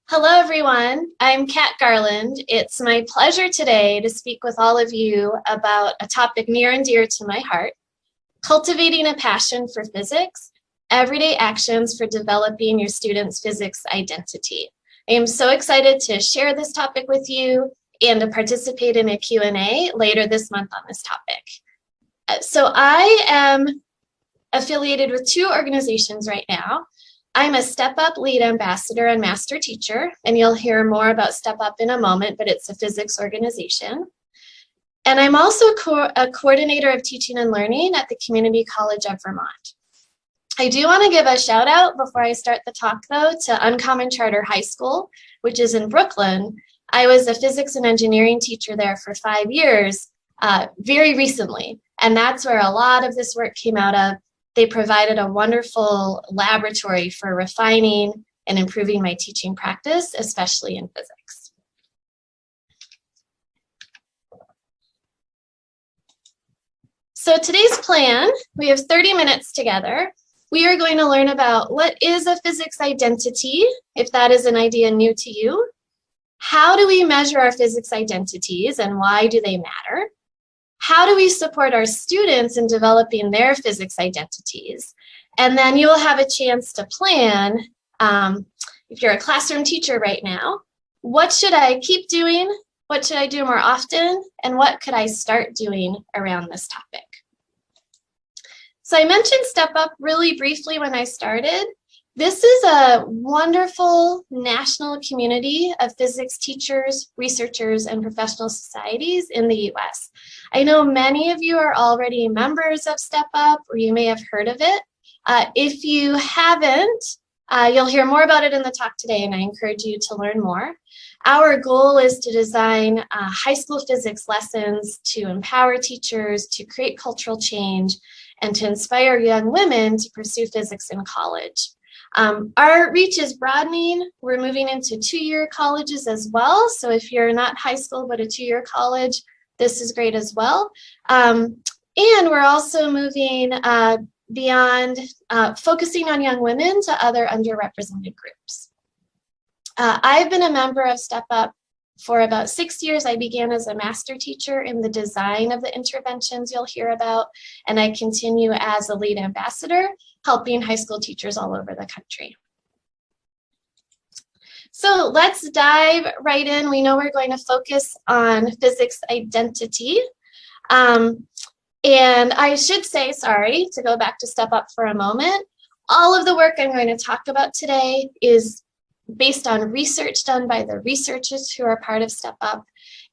Hello, everyone. I'm Kat Garland. It's my pleasure today to speak with all of you about a topic near and dear to my heart, cultivating a passion for physics, everyday actions for developing your students' physics identity. I am so excited to share this topic with you and to participate in a Q&A later this month on this topic. So I am affiliated with two organizations right now. I'm a StepUp lead ambassador and master teacher, and you'll hear more about StepUp in a moment, but it's a physics organization. And I'm also a coordinator of teaching and learning at the Community College of Vermont. I do want to give a shout out before I start the talk, though, to Uncommon Charter High School, which is in Brooklyn. I was a physics and engineering teacher there for 5 years, very recently, and that's where a lot of this work came out of. They provided a wonderful laboratory for refining and improving my teaching practice, especially in physics. So today's plan, we have 30 minutes together. We are going to learn about what is a physics identity, if that is an idea new to you. How do we measure our physics identities and why do they matter? How do we support our students in developing their physics identities? And then you will have a chance to plan, if you're a classroom teacher right now, what should I keep doing? What should I do more often? And what could I start doing around this topic? So I mentioned StepUp really briefly when I started. This is a wonderful national community of physics teachers, researchers, and professional societies in the US. I know many of you are already members of StepUp, or you may have heard of it. If you haven't, you'll hear more about it in the talk today, and I encourage you to learn more. Our goal is to design high school physics lessons to empower teachers, to create cultural change, and to inspire young women to pursue physics in college. Our reach is broadening. We're moving into two-year colleges as well. So if you're not high school, but a two-year college, this is great as well. And we're also moving beyond focusing on young women to other underrepresented groups. I've been a member of StepUp for about 6 years. I began as a master teacher in the design of the interventions you'll hear about, and I continue as a lead ambassador, helping high school teachers all over the country. So let's dive right in. We know we're going to focus on physics identity. And I should say, sorry, to go back to StepUp for a moment, all of the work I'm going to talk about today is based on research done by the researchers who are part of StepUp,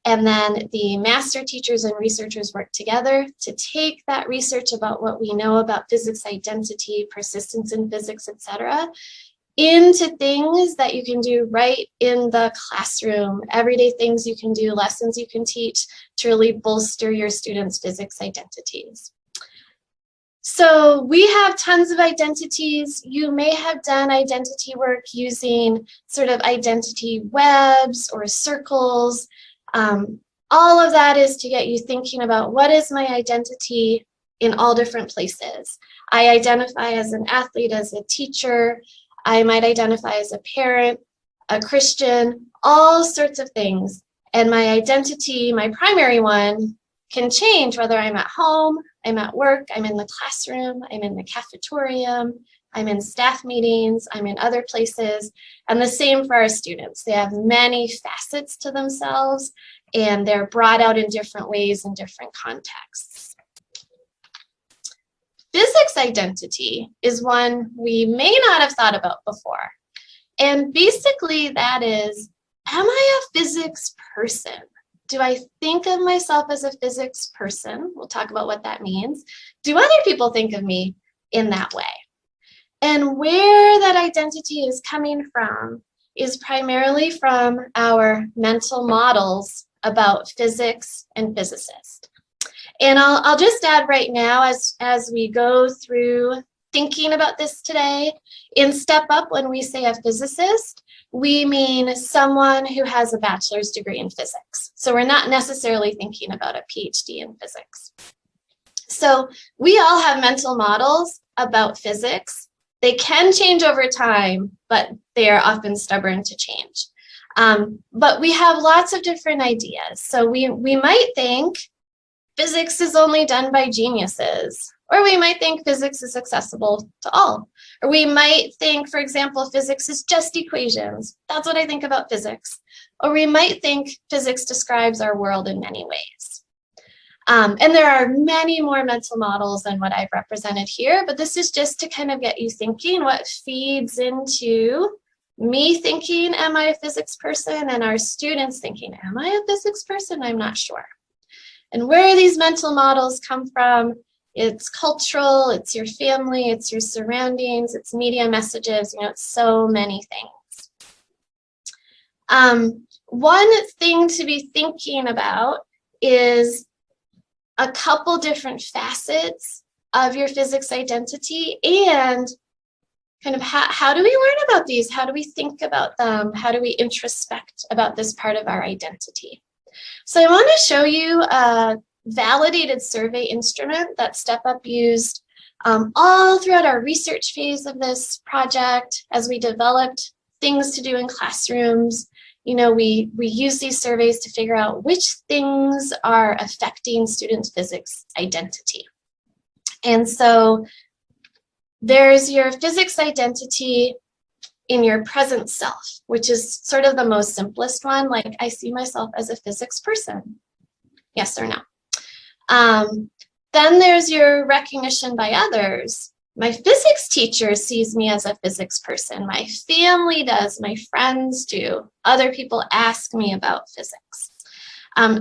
and then the master teachers and researchers work together to take that research about what we know about physics identity, persistence in physics, etc., into things that you can do right in the classroom, everyday things you can do, lessons you can teach to really bolster your students' physics identities. So we have tons of identities. You may have done identity work using sort of identity webs or circles. All of that is to get you thinking about what is my identity in all different places. I identify as an athlete, as a teacher. I might identify as a parent, a Christian, all sorts of things. And my identity, my primary one, can change whether I'm at home, I'm at work, I'm in the classroom, I'm in the cafetorium, I'm in staff meetings, I'm in other places, and the same for our students. They have many facets to themselves, and they're brought out in different ways in different contexts. Physics identity is one we may not have thought about before. And basically that is, am I a physics person? Do I think of myself as a physics person? We'll talk about what that means. Do other people think of me in that way? And where that identity is coming from is primarily from our mental models about physics and physicists. And I'll just add right now, as we go through thinking about this today, in StepUp, when we say a physicist, we mean someone who has a bachelor's degree in physics. So we're not necessarily thinking about a PhD in physics. So we all have mental models about physics They can change over time, but they are often stubborn to change. But we have lots of different ideas. So we might think physics is only done by geniuses, or we might think physics is accessible to all. Or we might think, for example, physics is just equations. That's what I think about physics. Or we might think physics describes our world in many ways. And there are many more mental models than what I've represented here, but this is just to kind of get you thinking what feeds into me thinking, am I a physics person? And our students thinking, am I a physics person? I'm not sure. And where these mental models come from, it's cultural, it's your family, it's your surroundings, it's media messages, it's so many things. One thing to be thinking about is a couple different facets of your physics identity, and kind of how do we learn about these? How do we think about them? How do we introspect about this part of our identity? So I want to show you a validated survey instrument that StepUp used all throughout our research phase of this project as we developed things to do in classrooms. We use these surveys to figure out which things are affecting students' physics identity. And so there's your physics identity in your present self, which is sort of the most simplest one, like I see myself as a physics person, yes or no. Then there's your recognition by others. My physics teacher sees me as a physics person. My family does, my friends do. Other people ask me about physics.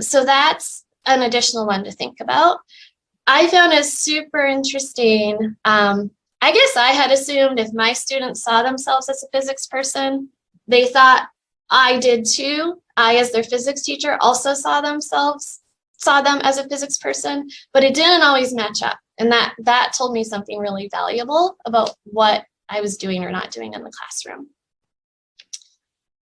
So that's an additional one to think about. I found it super interesting. I guess I had assumed if my students saw themselves as a physics person, they thought I did too. I, as their physics teacher, also saw them as a physics person, but it didn't always match up. And that told me something really valuable about what I was doing or not doing in the classroom.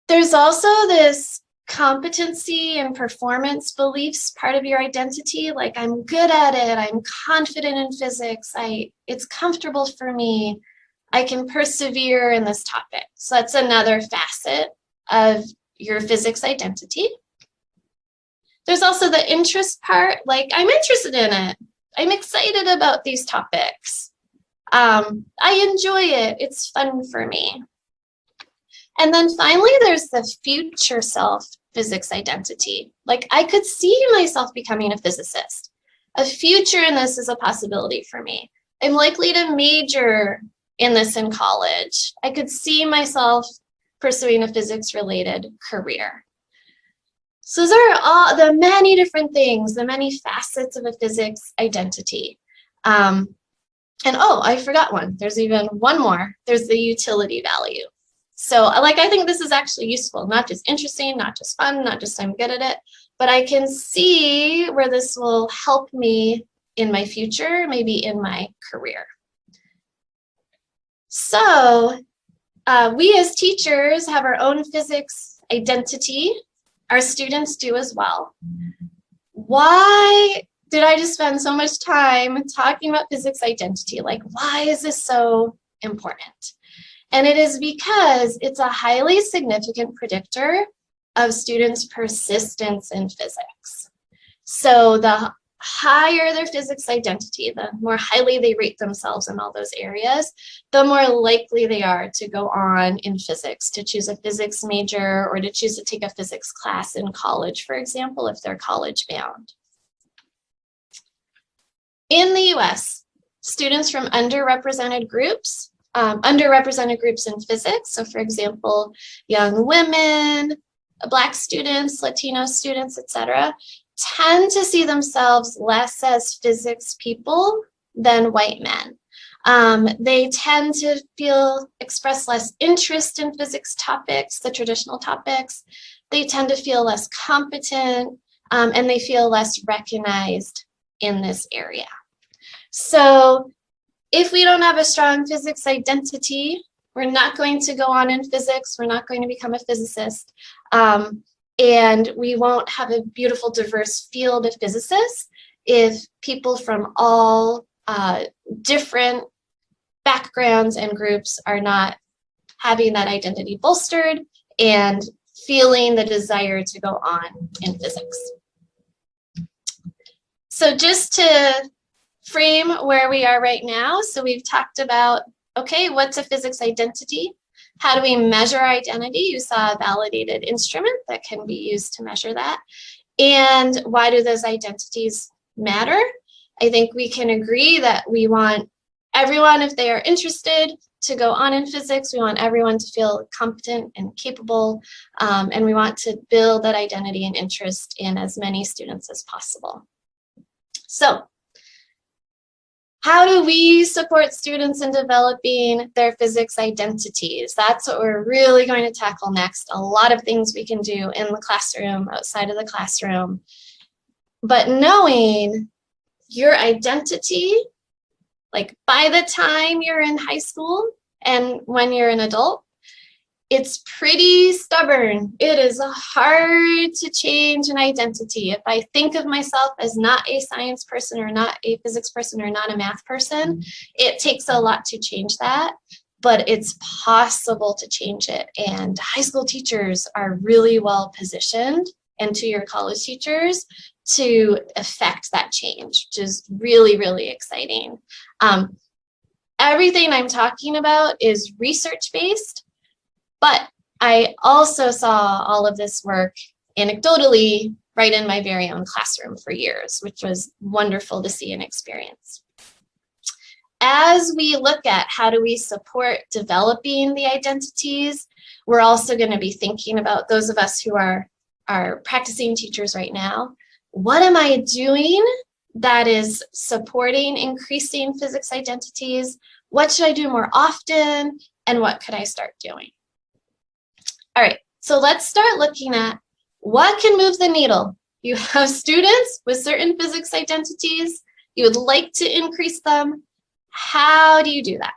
There's also this competency and performance beliefs part of your identity, like I'm good at it, I'm confident in physics, it's comfortable for me, I can persevere in this topic. So that's another facet of your physics identity. There's also the interest part, like I'm interested in it, I'm excited about these topics, I enjoy it, it's fun for me. And then finally, there's the future self physics identity. Like I could see myself becoming a physicist. A future in this is a possibility for me. I'm likely to major in this in college. I could see myself pursuing a physics-related career. So those are all the many different things, the many facets of a physics identity. And oh, I forgot one. There's even one more. There's the utility value. So I think this is actually useful, not just interesting, not just fun, not just I'm good at it, but I can see where this will help me in my future, maybe in my career. So we as teachers have our own physics identity. Our students do as well. Why did I just spend so much time talking about physics identity? Like, why is this so important? And it is because it's a highly significant predictor of students' persistence in physics. So the higher their physics identity, the more highly they rate themselves in all those areas, the more likely they are to go on in physics, to choose a physics major or to choose to take a physics class in college, for example, if they're college bound. In the US, students from underrepresented groups in physics, so for example, young women, Black students, Latino students, etc., tend to see themselves less as physics people than white men. They tend to express less interest in physics topics, the traditional topics. They tend to feel less competent, and they feel less recognized in this area. So if we don't have a strong physics identity, we're not going to go on in physics, we're not going to become a physicist, and we won't have a beautiful, diverse field of physicists if people from all different backgrounds and groups are not having that identity bolstered and feeling the desire to go on in physics. So just to frame where we are right now, so we've talked about, okay, what's a physics identity? How do we measure identity? You saw a validated instrument that can be used to measure that. And why do those identities matter? I think we can agree that we want everyone, if they are interested, to go on in physics. We want everyone to feel competent and capable, and we want to build that identity and interest in as many students as possible. So, how do we support students in developing their physics identities? That's what we're really going to tackle next. A lot of things we can do in the classroom, outside of the classroom. But knowing your identity, like by the time you're in high school and when you're an adult, it's pretty stubborn. It is hard to change an identity. If I think of myself as not a science person or not a physics person or not a math person, it takes a lot to change that, but it's possible to change it. And high school teachers are really well positioned, and to your college teachers, to affect that change, which is really, really exciting. Everything I'm talking about is research-based, but I also saw all of this work anecdotally right in my very own classroom for years, which was wonderful to see and experience. As we look at how do we support developing the identities, we're also going to be thinking about those of us who are practicing teachers right now. What am I doing that is supporting increasing physics identities? What should I do more often? And what could I start doing? All right, so let's start looking at what can move the needle. You have students with certain physics identities. You would like to increase them. How do you do that?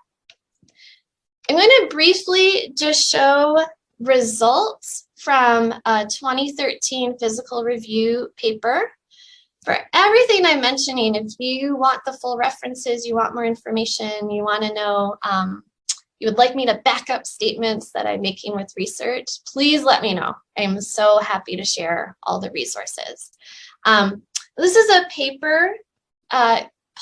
I'm going to briefly just show results from a 2013 physical review paper. For everything I'm mentioning, if you want the full references, you want more information, you want to know, you would like me to back up statements that I'm making with research, please let me know. I'm so happy to share all the resources. This is a paper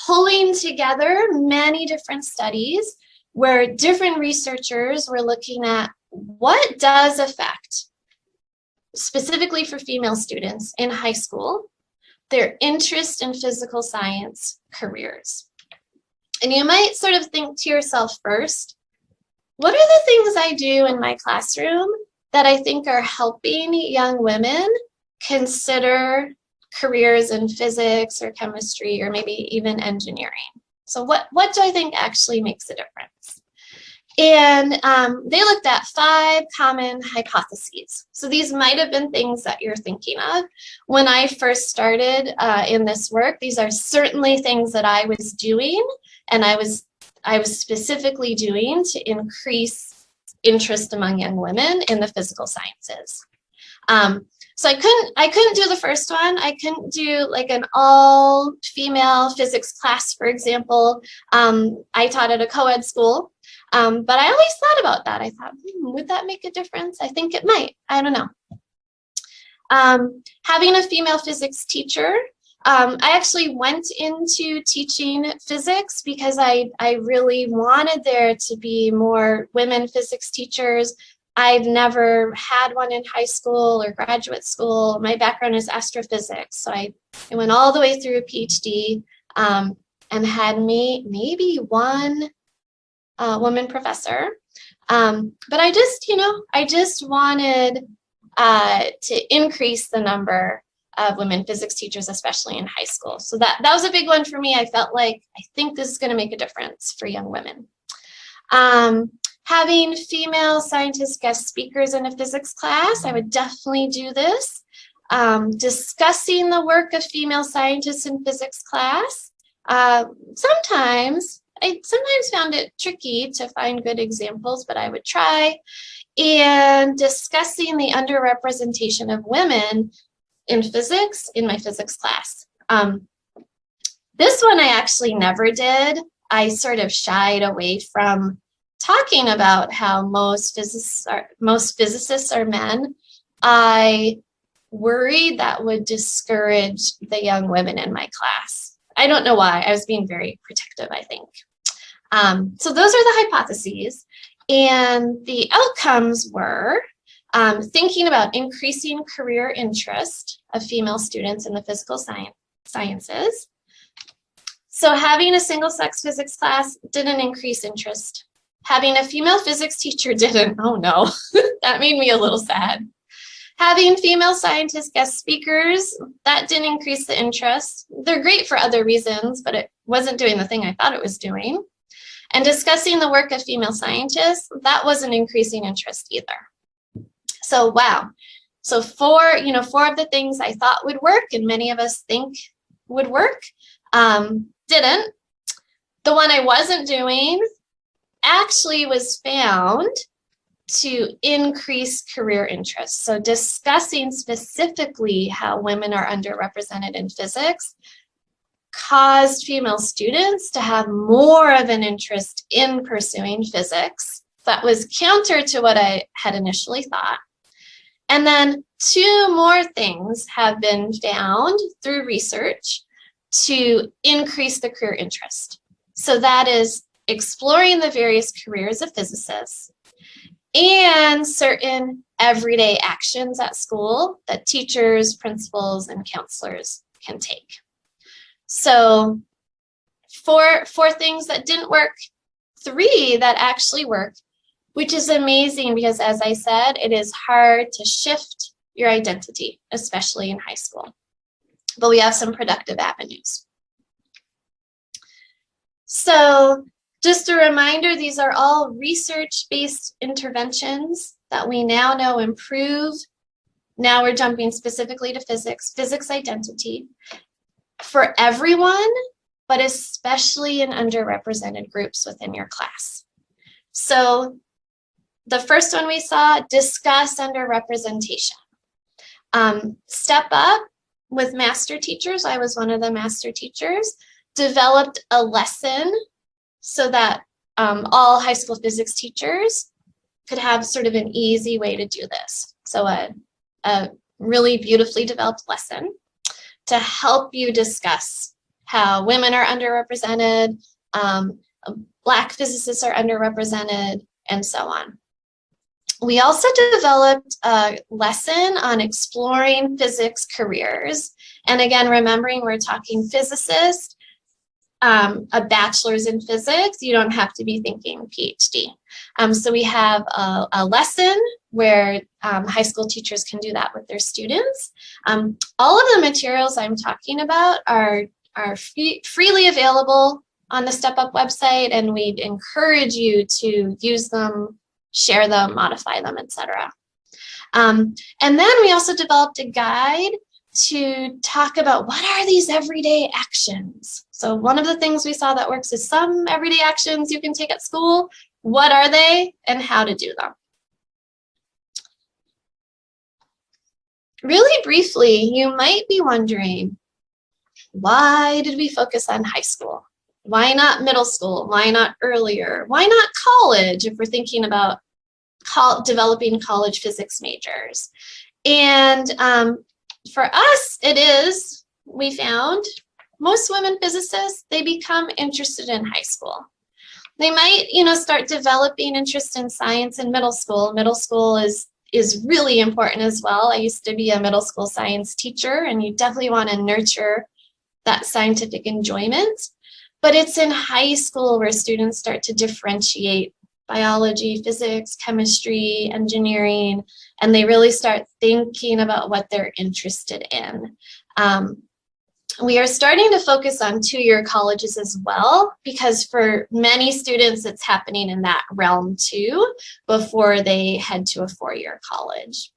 pulling together many different studies where different researchers were looking at what does affect, specifically for female students in high school, their interest in physical science careers. And you might sort of think to yourself first, what are the things I do in my classroom that I think are helping young women consider careers in physics or chemistry or maybe even engineering? So what do I think actually makes a difference? And they looked at 5 common hypotheses. So these might have been things that you're thinking of. When I first started in this work, these are certainly things that I was doing, and I was specifically doing to increase interest among young women in the physical sciences. So I couldn't do the first one. I couldn't do like an all-female physics class, for example. I taught at a co-ed school, but I always thought about that. I thought, would that make a difference? I think it might. I don't know. Having a female physics teacher. I actually went into teaching physics because I really wanted there to be more women physics teachers. I've never had one in high school or graduate school. My background is astrophysics, so I went all the way through a PhD and had maybe one woman professor. But I just wanted to increase the number of women physics teachers, especially in high school. So that was a big one for me. I felt like, I think this is going to make a difference for young women. Having female scientist guest speakers in a physics class, I would definitely do this. Discussing the work of female scientists in physics class. Sometimes found it tricky to find good examples, but I would try. And discussing the underrepresentation of women in physics in my physics class. This one I actually never did. I sort of shied away from talking about how most physicists are men. I worried that would discourage the young women in my class. I don't know why. I was being very protective, I think. So those are the hypotheses. And the outcomes were thinking about increasing career interest of female students in the physical sciences. So having a single-sex physics class didn't increase interest. Having a female physics teacher didn't. Oh no, that made me a little sad. Having female scientist guest speakers, that didn't increase the interest. They're great for other reasons, but it wasn't doing the thing I thought it was doing. And discussing the work of female scientists, that wasn't increasing interest either. So wow. So four of the things I thought would work and many of us think would work, didn't. The one I wasn't doing actually was found to increase career interest. So discussing specifically how women are underrepresented in physics caused female students to have more of an interest in pursuing physics. That was counter to what I had initially thought. And then two more things have been found through research to increase the career interest. So that is exploring the various careers of physicists and certain everyday actions at school that teachers, principals, and counselors can take. So four things that didn't work, 3 that actually worked, which is amazing because, as I said, it is hard to shift your identity, especially in high school. But we have some productive avenues. So just a reminder, these are all research-based interventions that we now know improve. Now we're jumping specifically to physics identity for everyone, but especially in underrepresented groups within your class. So the first one we saw, discuss underrepresentation. StepUp with master teachers, I was one of the master teachers, developed a lesson so that all high school physics teachers could have sort of an easy way to do this. So a really beautifully developed lesson to help you discuss how women are underrepresented, Black physicists are underrepresented, and so on. We also developed a lesson on exploring physics careers. And again, remembering we're talking physicist, a bachelor's in physics, you don't have to be thinking PhD. So we have a lesson where high school teachers can do that with their students. All of the materials I'm talking about are freely available on the StepUp website, and we'd encourage you to use them, share them, modify them, etc. And then we also developed a guide to talk about what are these everyday actions. So one of the things we saw that works is some everyday actions you can take at school. What are they and how to do them? Really briefly, you might be wondering, why did we focus on high school? Why not middle school? Why not earlier? Why not college if we're thinking about developing college physics majors? And for us, it is, we found, most women physicists, they become interested in high school. They might, start developing interest in science in middle school. Middle school is really important as well. I used to be a middle school science teacher, and you definitely want to nurture that scientific enjoyment. But it's in high school where students start to differentiate biology, physics, chemistry, engineering, and they really start thinking about what they're interested in. We are starting to focus on 2-year colleges as well, because for many students, it's happening in that realm too, before they head to a 4-year college.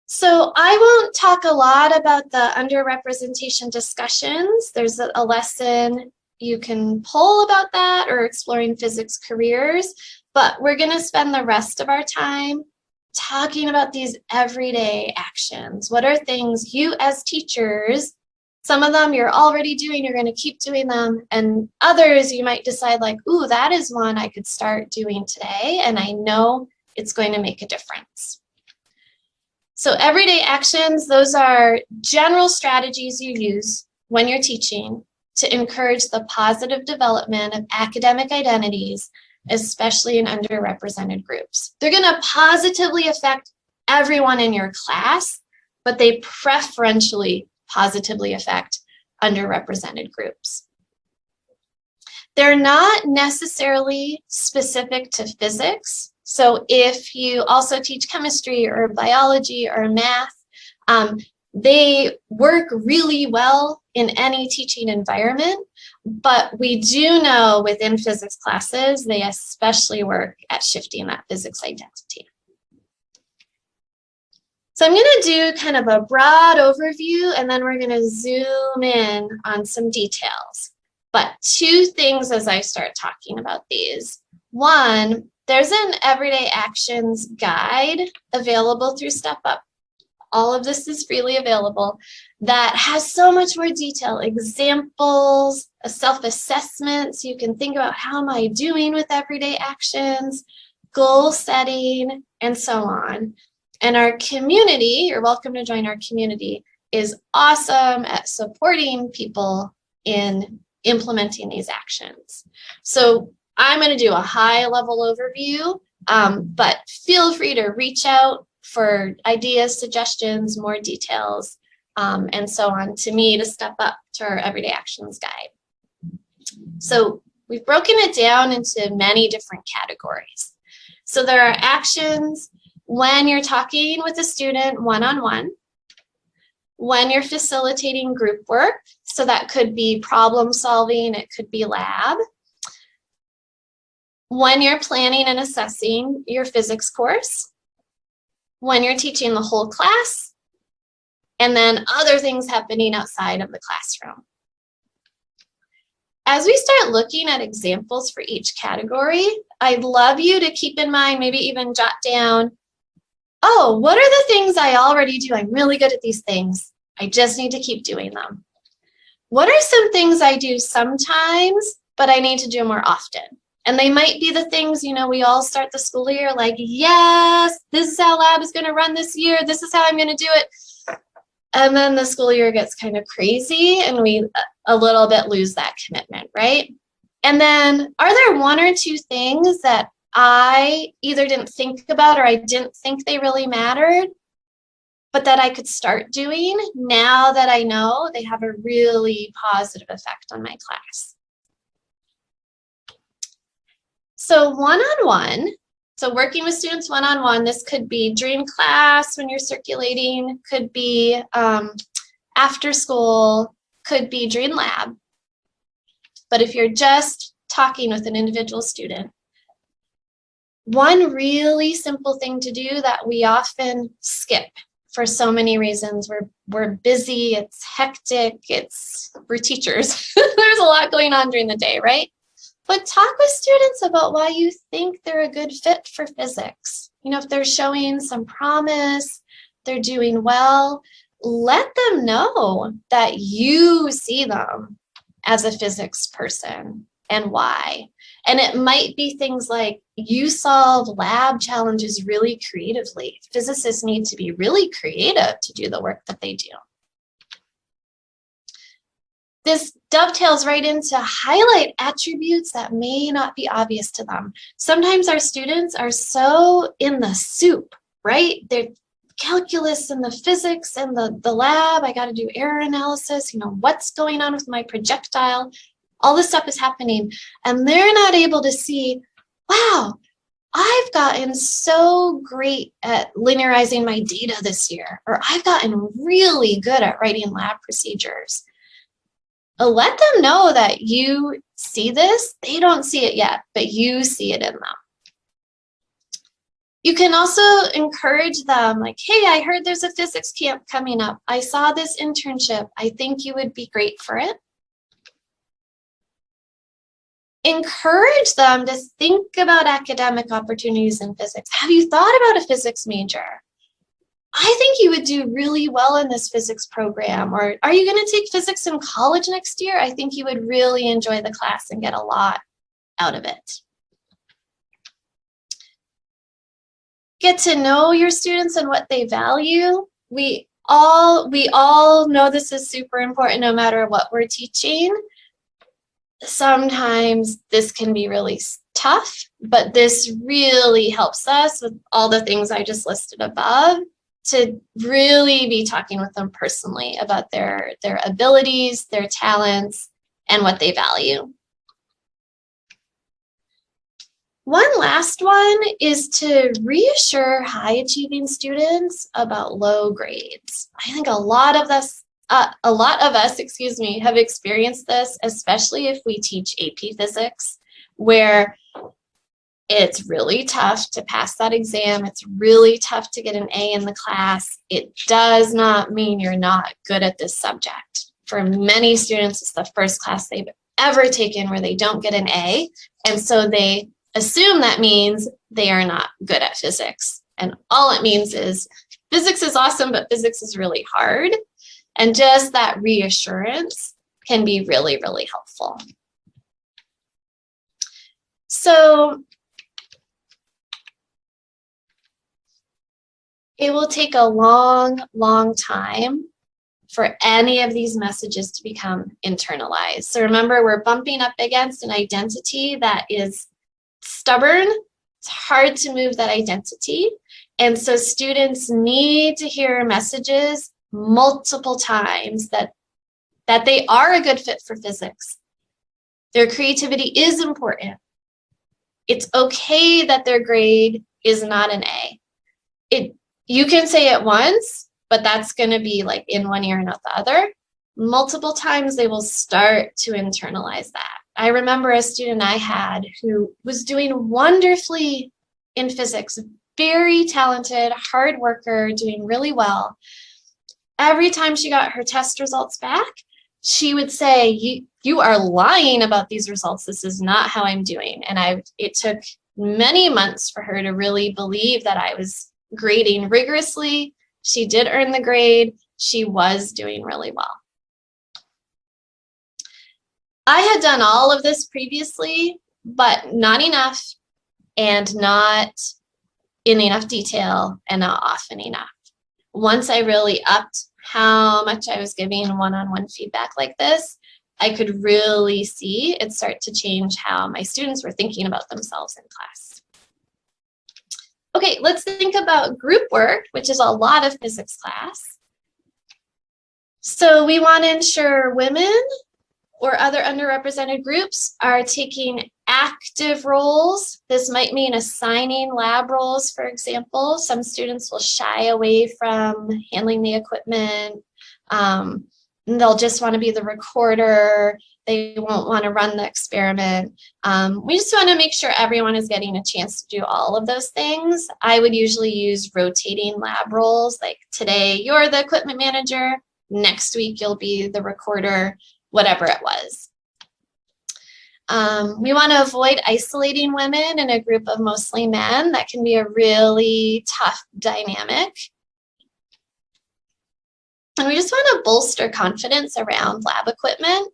So I won't talk a lot about the underrepresentation discussions. There's a lesson you can pull about that, or exploring physics careers, but we're going to spend the rest of our time talking about these everyday actions. What are things you as teachers Some of them you're already doing, you're going to keep doing them. And others you might decide like, ooh, that is one I could start doing today. And I know it's going to make a difference. So everyday actions, those are general strategies you use when you're teaching to encourage the positive development of academic identities, especially in underrepresented groups. They're going to positively affect everyone in your class, but they preferentially positively affect underrepresented groups. They're not necessarily specific to physics. So if you also teach chemistry or biology or math, they work really well in any teaching environment, but we do know within physics classes, they especially work at shifting that physics identity. So I'm going to do kind of a broad overview, and then we're going to zoom in on some details. But two things as I start talking about these. One, there's an everyday actions guide available through StepUp. All of this is freely available that has so much more detail, examples, a self-assessment, so you can think about how am I doing with everyday actions, goal setting, and so on. And our community, you're welcome to join our community, is awesome at supporting people in implementing these actions. So I'm going to do a high level overview, but feel free to reach out for ideas, suggestions, more details, and so on to me to step up to our everyday actions guide. So we've broken it down into many different categories. So there are actions when you're talking with a student one-on-one, when you're facilitating group work, so that could be problem solving, it could be lab, when you're planning and assessing your physics course, when you're teaching the whole class, and then other things happening outside of the classroom. As we start looking at examples for each category, I'd love you to keep in mind, maybe even jot down, oh, what are the things I already do? I'm really good at these things. I just need to keep doing them. What are some things I do sometimes, but I need to do more often? And they might be the things, you know, we all start the school year like, yes, this is how lab is going to run this year. This is how I'm going to do it. And then the school year gets kind of crazy and we a little bit lose that commitment, right? And then are there one or two things that I either didn't think about or I didn't think they really mattered, but that I could start doing now that I know they have a really positive effect on my class? So one-on-one, so working with students one-on-one, this could be during class when you're circulating, could be after school, could be during lab. But if you're just talking with an individual student, one really simple thing to do that we often skip for so many reasons. We're busy, it's hectic, we're teachers. There's a lot going on during the day, right? But talk with students about why you think they're a good fit for physics. You know, if they're showing some promise, they're doing well, let them know that you see them as a physics person and why. And it might be things like you solve lab challenges really creatively. Physicists need to be really creative to do the work that they do. This dovetails right into highlight attributes that may not be obvious to them. Sometimes our students are so in the soup, right? They're calculus and the physics and the lab, I got to do error analysis, you know, what's going on with my projectile, all this stuff is happening, and they're not able to see, wow, I've gotten so great at linearizing my data this year, or I've gotten really good at writing lab procedures. Let them know that you see this. They don't see it yet, but you see it in them. You can also encourage them like, hey, I heard there's a physics camp coming up. I saw this internship. I think you would be great for it. Encourage them to think about academic opportunities in physics. Have you thought about a physics major? I think you would do really well in this physics program. Or are you going to take physics in college next year? I think you would really enjoy the class and get a lot out of it. Get to know your students and what they value. We all know this is super important no matter what we're teaching. Sometimes this can be really tough, but this really helps us with all the things I just listed above to really be talking with them personally about their abilities, their talents, and what they value. One last one is to reassure high achieving students about low grades. I think a lot of us, have experienced this, especially if we teach AP Physics, where it's really tough to pass that exam. It's really tough to get an A in the class. It does not mean you're not good at this subject. For many students, it's the first class they've ever taken where they don't get an A, and so they assume that means they are not good at physics. And all it means is physics is awesome, but physics is really hard. And just that reassurance can be really, really helpful. So it will take a long, long time for any of these messages to become internalized. So remember, we're bumping up against an identity that is stubborn. It's hard to move that identity. And so students need to hear messages multiple times that they are a good fit for physics. Their creativity is important. It's okay that their grade is not an A. You can say it once, but that's going to be like in one ear, not the other. Multiple times they will start to internalize that. I remember a student I had who was doing wonderfully in physics, very talented, hard worker, doing really well. Every time she got her test results back, she would say, you are lying about these results. This is not how I'm doing. And it took many months for her to really believe that I was grading rigorously. She did earn the grade. She was doing really well. I had done all of this previously, but not enough and not in enough detail and not often enough. Once I really upped how much I was giving one-on-one feedback like this, I could really see it start to change how my students were thinking about themselves in class. Okay, let's think about group work, which is a lot of physics class. So we want to ensure women or other underrepresented groups are taking active roles. This might mean assigning lab roles, for example. Some students will shy away from handling the equipment. They'll just want to be the recorder. They won't want to run the experiment. We just want to make sure everyone is getting a chance to do all of those things. I would usually use rotating lab roles, like today you're the equipment manager, next week you'll be the recorder, whatever it was. We want to avoid isolating women in a group of mostly men. That can be a really tough dynamic. And we just want to bolster confidence around lab equipment.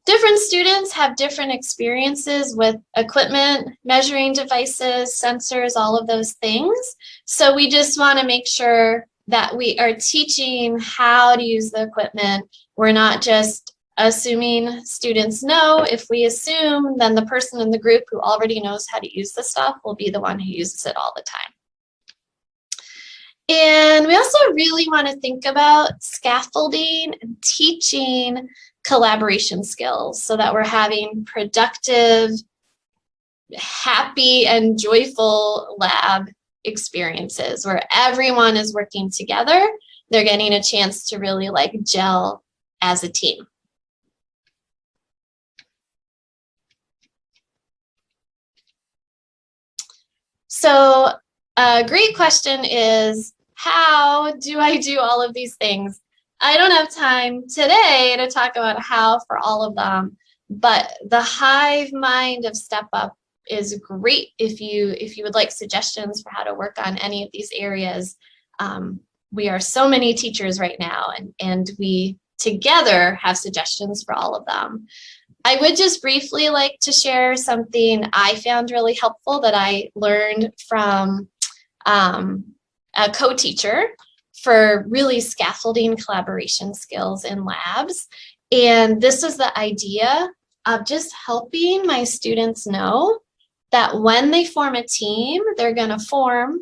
Different students have different experiences with equipment, measuring devices, sensors, all of those things. So we just want to make sure that we are teaching how to use the equipment. We're not just assuming students know. If we assume, then the person in the group who already knows how to use the stuff will be the one who uses it all the time. And we also really want to think about scaffolding and teaching collaboration skills so that we're having productive, happy, and joyful lab experiences where everyone is working together. They're getting a chance to really like gel as a team. So a great question is, how do I do all of these things? I don't have time today to talk about how for all of them, but the hive mind of StepUp is great if you would like suggestions for how to work on any of these areas. We are so many teachers right now, and we together have suggestions for all of them. I would just briefly like to share something I found really helpful that I learned from a co-teacher for really scaffolding collaboration skills in labs. And this is the idea of just helping my students know that when they form a team, they're going to storm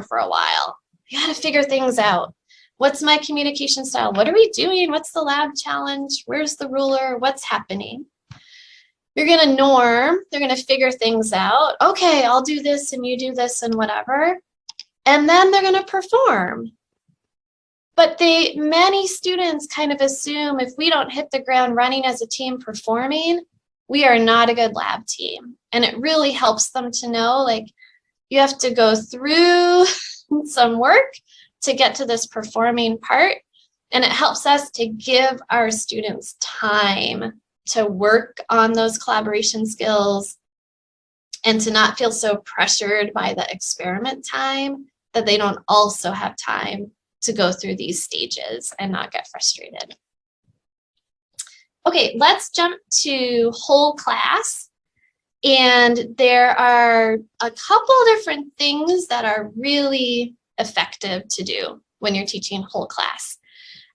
for a while. You got to figure things out. What's my communication style? What are we doing? What's the lab challenge? Where's the ruler? What's happening? You're going to norm. They're going to figure things out. Okay, I'll do this and you do this and whatever. And then they're going to perform. But many students kind of assume if we don't hit the ground running as a team performing, we are not a good lab team. And it really helps them to know, like, you have to go through some work to get to this performing part. And it helps us to give our students time to work on those collaboration skills and to not feel so pressured by the experiment time that they don't also have time to go through these stages and not get frustrated. Okay, let's jump to whole class. And there are a couple different things that are really effective to do when you're teaching whole class.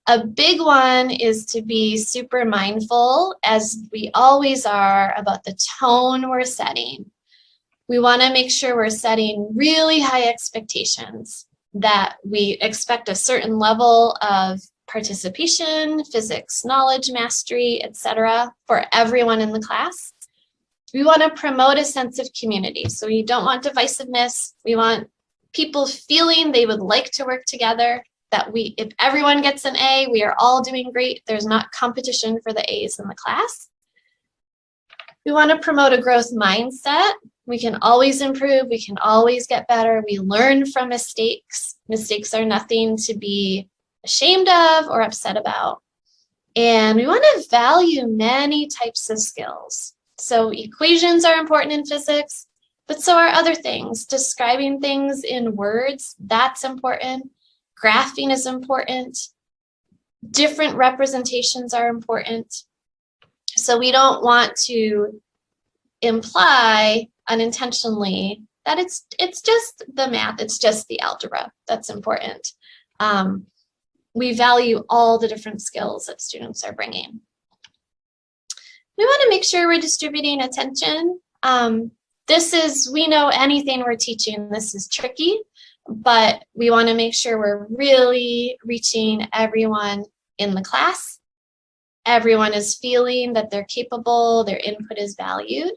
A big one is to be super mindful, as we always are, about the tone we're setting. We want to make sure we're setting really high expectations, that we expect a certain level of participation, physics, knowledge, mastery, etc. for everyone in the class. We want to promote a sense of community. So we don't want divisiveness. We want people feeling they would like to work together, that if everyone gets an A, we are all doing great. There's not competition for the A's in the class. We want to promote a growth mindset. We can always improve. We can always get better. We learn from mistakes. Mistakes are nothing to be ashamed of or upset about. And we want to value many types of skills. So equations are important in physics, but so are other things. Describing things in words, that's important. Graphing is important. Different representations are important. So we don't want to imply unintentionally that it's just the math, it's just the algebra that's important. We value all the different skills that students are bringing. We want to make sure we're distributing attention. We know anything we're teaching, this is tricky, but we want to make sure we're really reaching everyone in the class. Everyone is feeling that they're capable, their input is valued.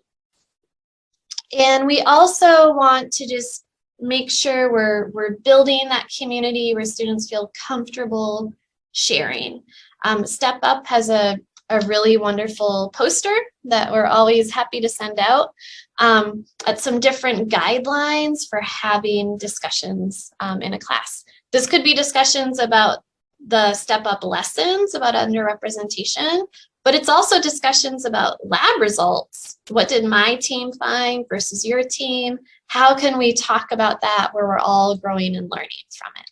And we also want to just make sure we're building that community where students feel comfortable sharing. StepUp has a really wonderful poster that we're always happy to send out at some different guidelines for having discussions in a class. This could be discussions about the StepUp lessons, about underrepresentation, but it's also discussions about lab results. What did my team find versus your team? How can we talk about that where we're all growing and learning from it?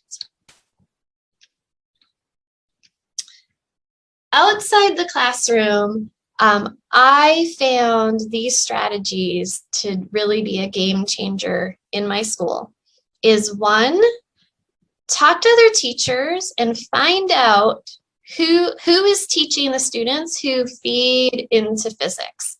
Outside the classroom, I found these strategies to really be a game changer in my school. Is one, talk to other teachers and find out who is teaching the students who feed into physics.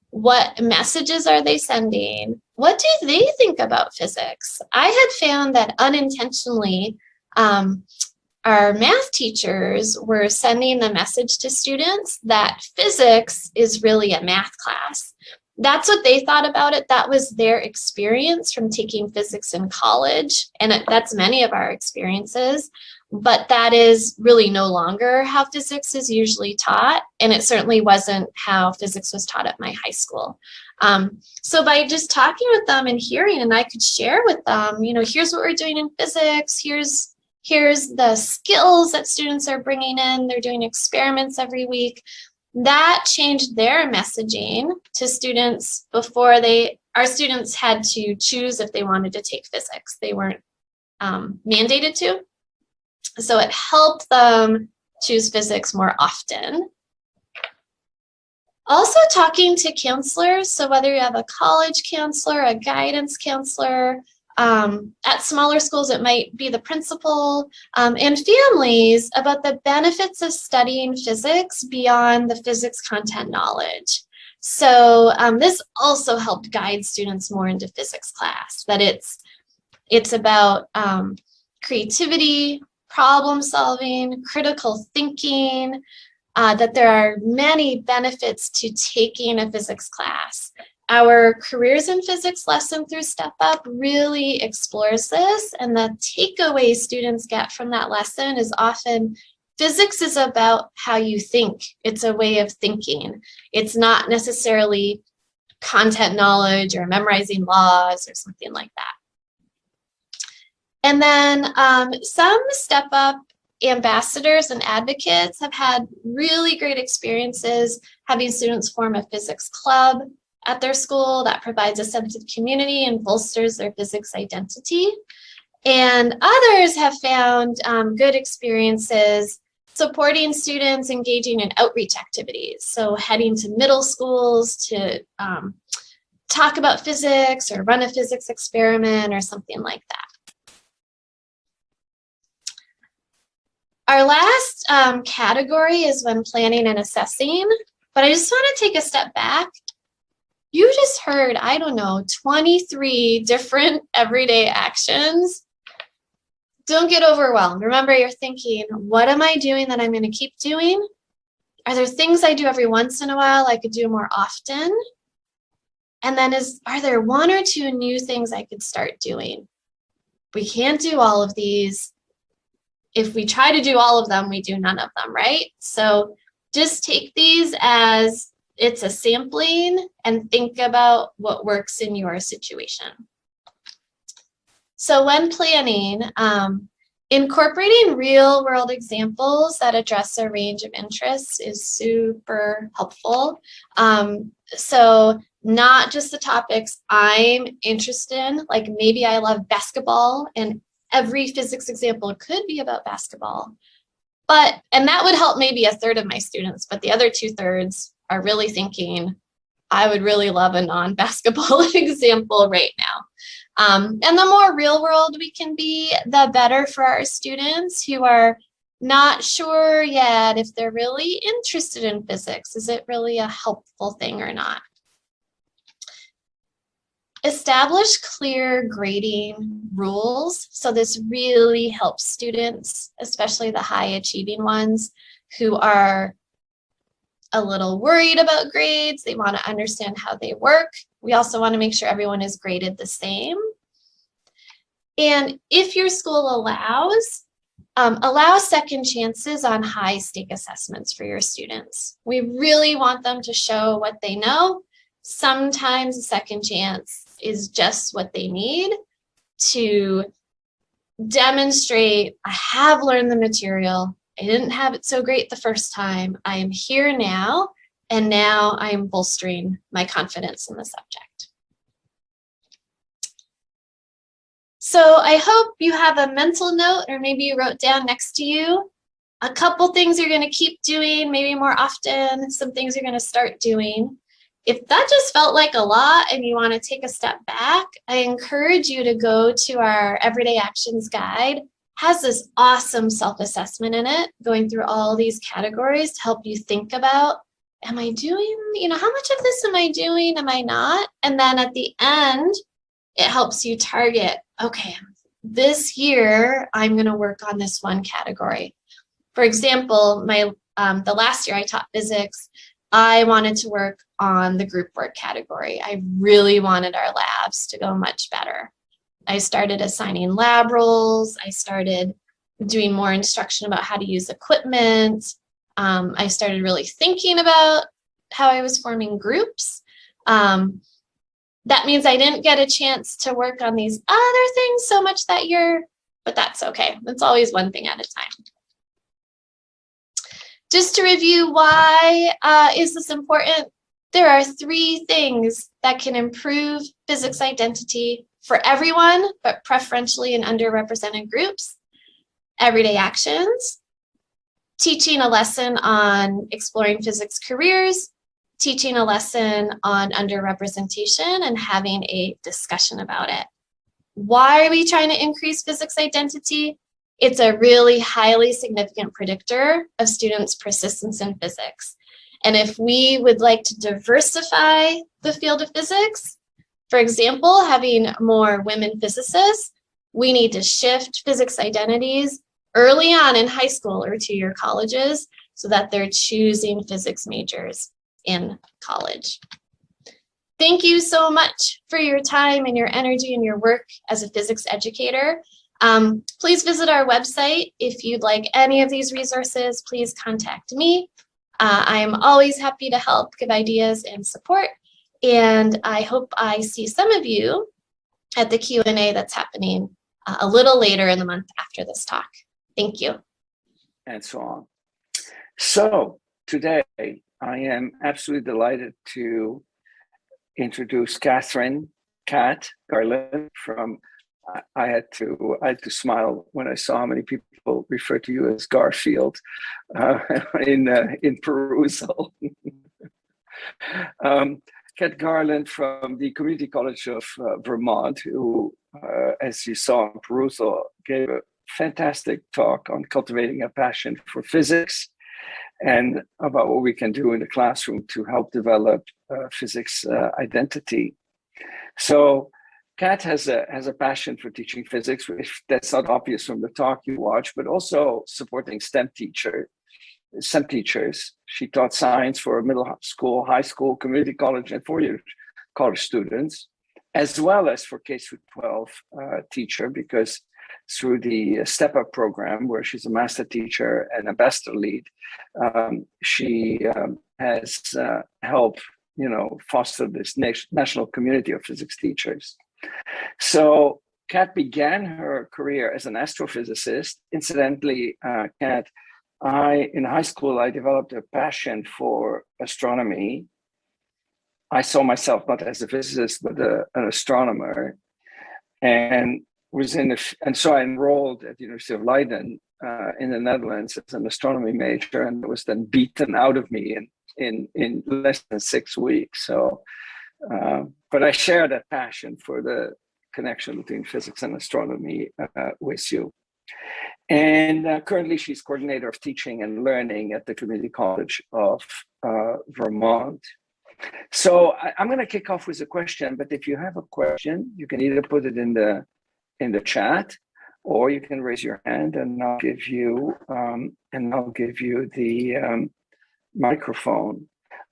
What messages are they sending? What do they think about physics? I had found that unintentionally, our math teachers were sending the message to students that physics is really a math class. That's what they thought about it. That was their experience from taking physics in college, and that's many of our experiences. But that is really no longer how physics is usually taught, and it certainly wasn't how physics was taught at my high school. So by just talking with them and hearing, and I could share with them, here's what we're doing in physics, here's the skills that students are bringing in, they're doing experiments every week. That changed their messaging to students before our students had to choose if they wanted to take physics. They weren't mandated to. So it helped them choose physics more often. Also talking to counselors, so whether you have a college counselor, a guidance counselor, at smaller schools it might be the principal, and families about the benefits of studying physics beyond the physics content knowledge. So this also helped guide students more into physics class, that it's about creativity, problem solving, critical thinking, that there are many benefits to taking a physics class. Our Careers in Physics lesson through StepUp really explores this, and the takeaway students get from that lesson is often physics is about how you think. It's a way of thinking. It's not necessarily content knowledge or memorizing laws or something like that. And then some StepUp ambassadors and advocates have had really great experiences having students form a physics club at their school that provides a sense of community and bolsters their physics identity. And others have found good experiences supporting students engaging in outreach activities. So heading to middle schools to talk about physics or run a physics experiment or something like that. Our last category is when planning and assessing, but I just want to take a step back. You just heard, I don't know, 23 different everyday actions. Don't get overwhelmed. Remember, you're thinking, what am I doing that I'm going to keep doing? Are there things I do every once in a while I could do more often? And then are there one or two new things I could start doing? We can't do all of these. If we try to do all of them, we do none of them, right? So just take these as it's a sampling and think about what works in your situation. So when planning, incorporating real world examples that address a range of interests is super helpful. So not just the topics I'm interested in, like maybe I love basketball and every physics example could be about basketball, and that would help maybe a third of my students, but the other 2/3 are really thinking, I would really love a non-basketball example right now. And the more real world we can be, the better for our students who are not sure yet if they're really interested in physics. Is it really a helpful thing or not? Establish clear grading rules. So this really helps students, especially the high achieving ones who are a little worried about grades. They want to understand how they work. We also want to make sure everyone is graded the same. And if your school allows, allow second chances on high stake assessments for your students. We really want them to show what they know. Sometimes a second chance is just what they need to demonstrate, I have learned the material. I didn't have it so great the first time. I am here now, and now I'm bolstering my confidence in the subject. So I hope you have a mental note, or maybe you wrote down next to you a couple things you're going to keep doing, maybe more often, some things you're going to start doing. If that just felt like a lot and you want to take a step back, I encourage you to go to our Everyday Actions Guide. It has this awesome self-assessment in it, going through all these categories to help you think about, am I doing, how much of this am I doing, am I not? And then at the end, it helps you target, okay, this year, I'm going to work on this one category. For example, the last year I taught physics, I wanted to work on the group work category. I really wanted our labs to go much better. I started assigning lab roles. I started doing more instruction about how to use equipment. I started really thinking about how I was forming groups. That means I didn't get a chance to work on these other things so much that year, but that's okay. It's always one thing at a time. Just to review, why is this important? There are 3 things that can improve physics identity for everyone, but preferentially in underrepresented groups. Everyday actions, teaching a lesson on exploring physics careers, teaching a lesson on underrepresentation, and having a discussion about it. Why are we trying to increase physics identity? It's a really highly significant predictor of students' persistence in physics. And if we would like to diversify the field of physics, for example, having more women physicists, we need to shift physics identities early on in high school or two-year colleges so that they're choosing physics majors in college. Thank you so much for your time and your energy and your work as a physics educator. Please visit our website. If you'd like any of these resources, please contact me. I'm always happy to help, give ideas and support. And I hope I see some of you at the Q&A that's happening a little later in the month after this talk. Thank you. And so on. So today, I am absolutely delighted to introduce Kat Garland from, I had to smile when I saw how many people refer to you as Garfield in perusal. Kat Garland from the Community College of Vermont, who, as you saw in perusal, gave a fantastic talk on cultivating a passion for physics and about what we can do in the classroom to help develop physics identity. So Kat has a passion for teaching physics, if that's not obvious from the talk you watch, but also supporting STEM teachers. She taught science for middle school, high school, community college, and four-year college students, as well as for K-12 teacher, because through the StepUp program, where she's a master teacher and ambassador lead, she has helped, foster this national community of physics teachers. So Kat began her career as an astrophysicist. Incidentally, Kat, in high school, I developed a passion for astronomy. I saw myself not as a physicist, but an astronomer, and so I enrolled at the University of Leiden in the Netherlands as an astronomy major, and it was then beaten out of me in less than 6 weeks. So, but I share that passion for the connection between physics and astronomy with you. And currently she's coordinator of teaching and learning at the Community College of Vermont. So I'm going to kick off with a question, but if you have a question, you can either put it in the chat, or you can raise your hand, and I'll give you the microphone.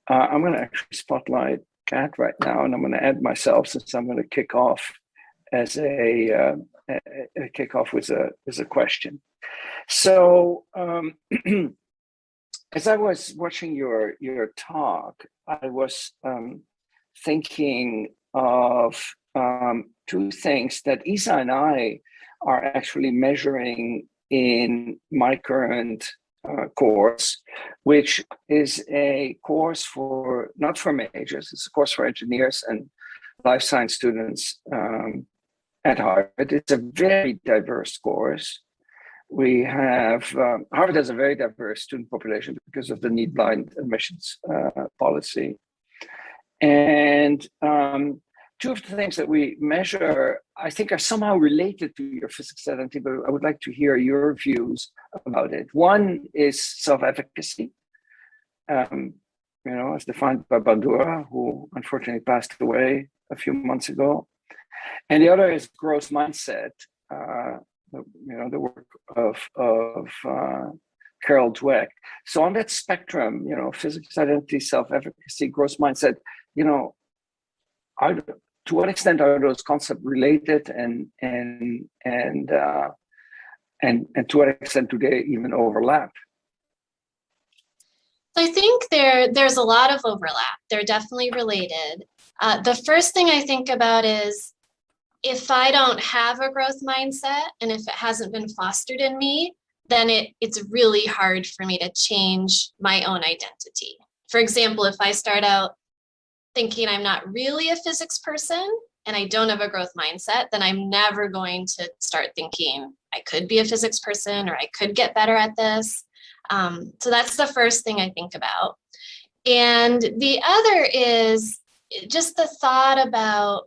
I'm going to actually spotlight Kat right now, and I'm going to add myself, since I'm going to kick off as a kickoff with a question. So as I was watching your talk, I was thinking of two things that Isa and I are actually measuring in my current course, which is a course not for majors, it's a course for engineers and life science students at Harvard. It's a very diverse course. We have, Harvard has a very diverse student population because of the need blind admissions policy. And two of the things that we measure, I think, are somehow related to your physics identity, but I would like to hear your views about it. One is self-efficacy, as defined by Bandura, who unfortunately passed away a few months ago. And the other is growth mindset, the work of Carol Dweck. So on that spectrum, physics identity, self-efficacy, growth mindset, to what extent are those concepts related, and to what extent do they even overlap? So I think there's a lot of overlap. They're definitely related. The first thing I think about is, if I don't have a growth mindset, and if it hasn't been fostered in me, then it's really hard for me to change my own identity. For example, if I start out thinking I'm not really a physics person, and I don't have a growth mindset, then I'm never going to start thinking I could be a physics person or I could get better at this. So that's the first thing I think about. And the other is just the thought about,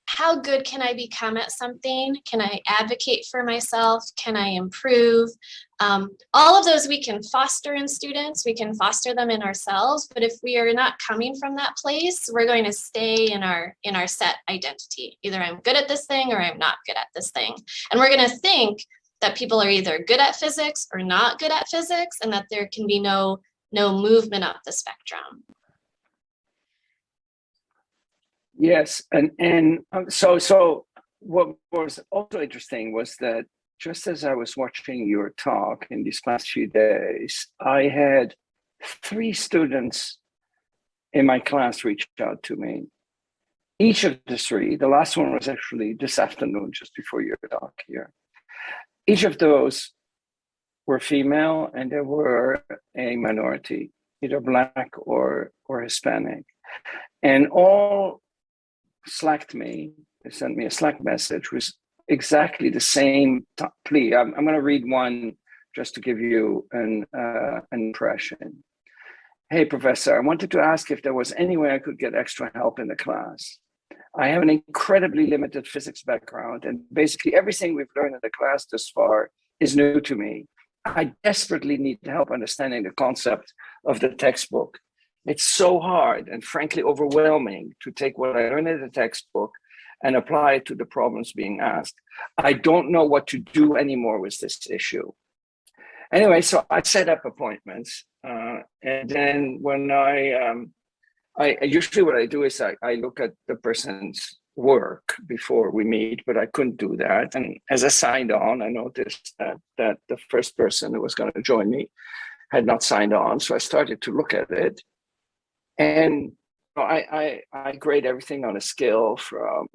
how good can I become at something? Can I advocate for myself? Can I improve? All of those we can foster in students, we can foster them in ourselves, but if we are not coming from that place, we're going to stay in our set identity. Either I'm good at this thing or I'm not good at this thing. And we're going to think that people are either good at physics or not good at physics, and that there can be no movement up the spectrum. Yes, and so what was also interesting was that just as I was watching your talk in these past few days, I had 3 students in my class reach out to me. Each of the 3, the last one was actually this afternoon, just before your talk here. Each of those were female, and they were a minority, either Black or Hispanic, and all Slacked me. They sent me a Slack message with exactly the same plea. I'm going to read one just to give you an impression. Hey, professor, I wanted to ask if there was any way I could get extra help in the class. I have an incredibly limited physics background, and basically everything we've learned in the class thus far is new to me. I desperately need help understanding the concept of the textbook. It's so hard and frankly overwhelming to take what I learned in the textbook and apply it to the problems being asked. I don't know what to do anymore with this issue. Anyway, so I set up appointments, and then when I usually what I do is I look at the person's work before we meet, but I couldn't do that. And as I signed on, I noticed that the first person who was going to join me had not signed on, so I started to look at it. And I grade everything on a scale from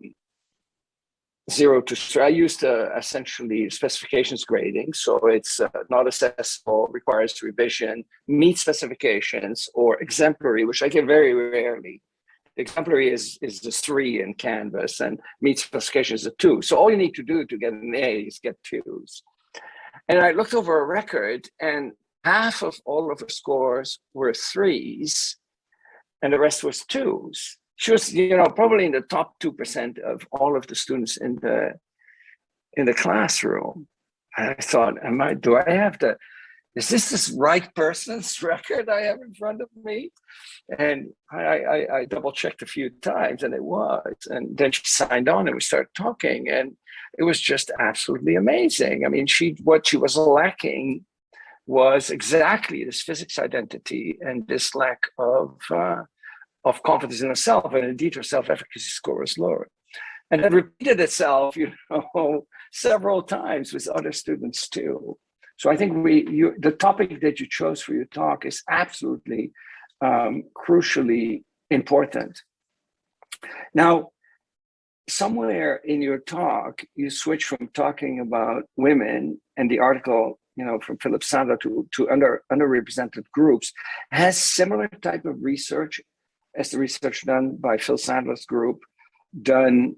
0 to 3. I used essentially specifications grading. So it's not accessible, requires revision, meets specifications, or exemplary, which I get very rarely. Exemplary is the 3 in Canvas, and meets specifications is a 2. So all you need to do to get an A is get 2s. And I looked over a record, and half of all of her scores were 3s, and the rest was 2s. She was, probably in the top 2% of all of the students in the classroom. And I thought, is this right person's record I have in front of me? And I double checked a few times, and it was. And then she signed on, and we started talking, and it was just absolutely amazing. I mean, what she was lacking was exactly this physics identity and this lack of confidence in herself, and indeed her self-efficacy score was lower. And that repeated itself, several times with other students too. So I think the topic that you chose for your talk is absolutely crucially important. Now, somewhere in your talk, you switch from talking about women and the article, from Philip Sandler to underrepresented groups. Has similar type of research as the research done by Phil Sandler's group been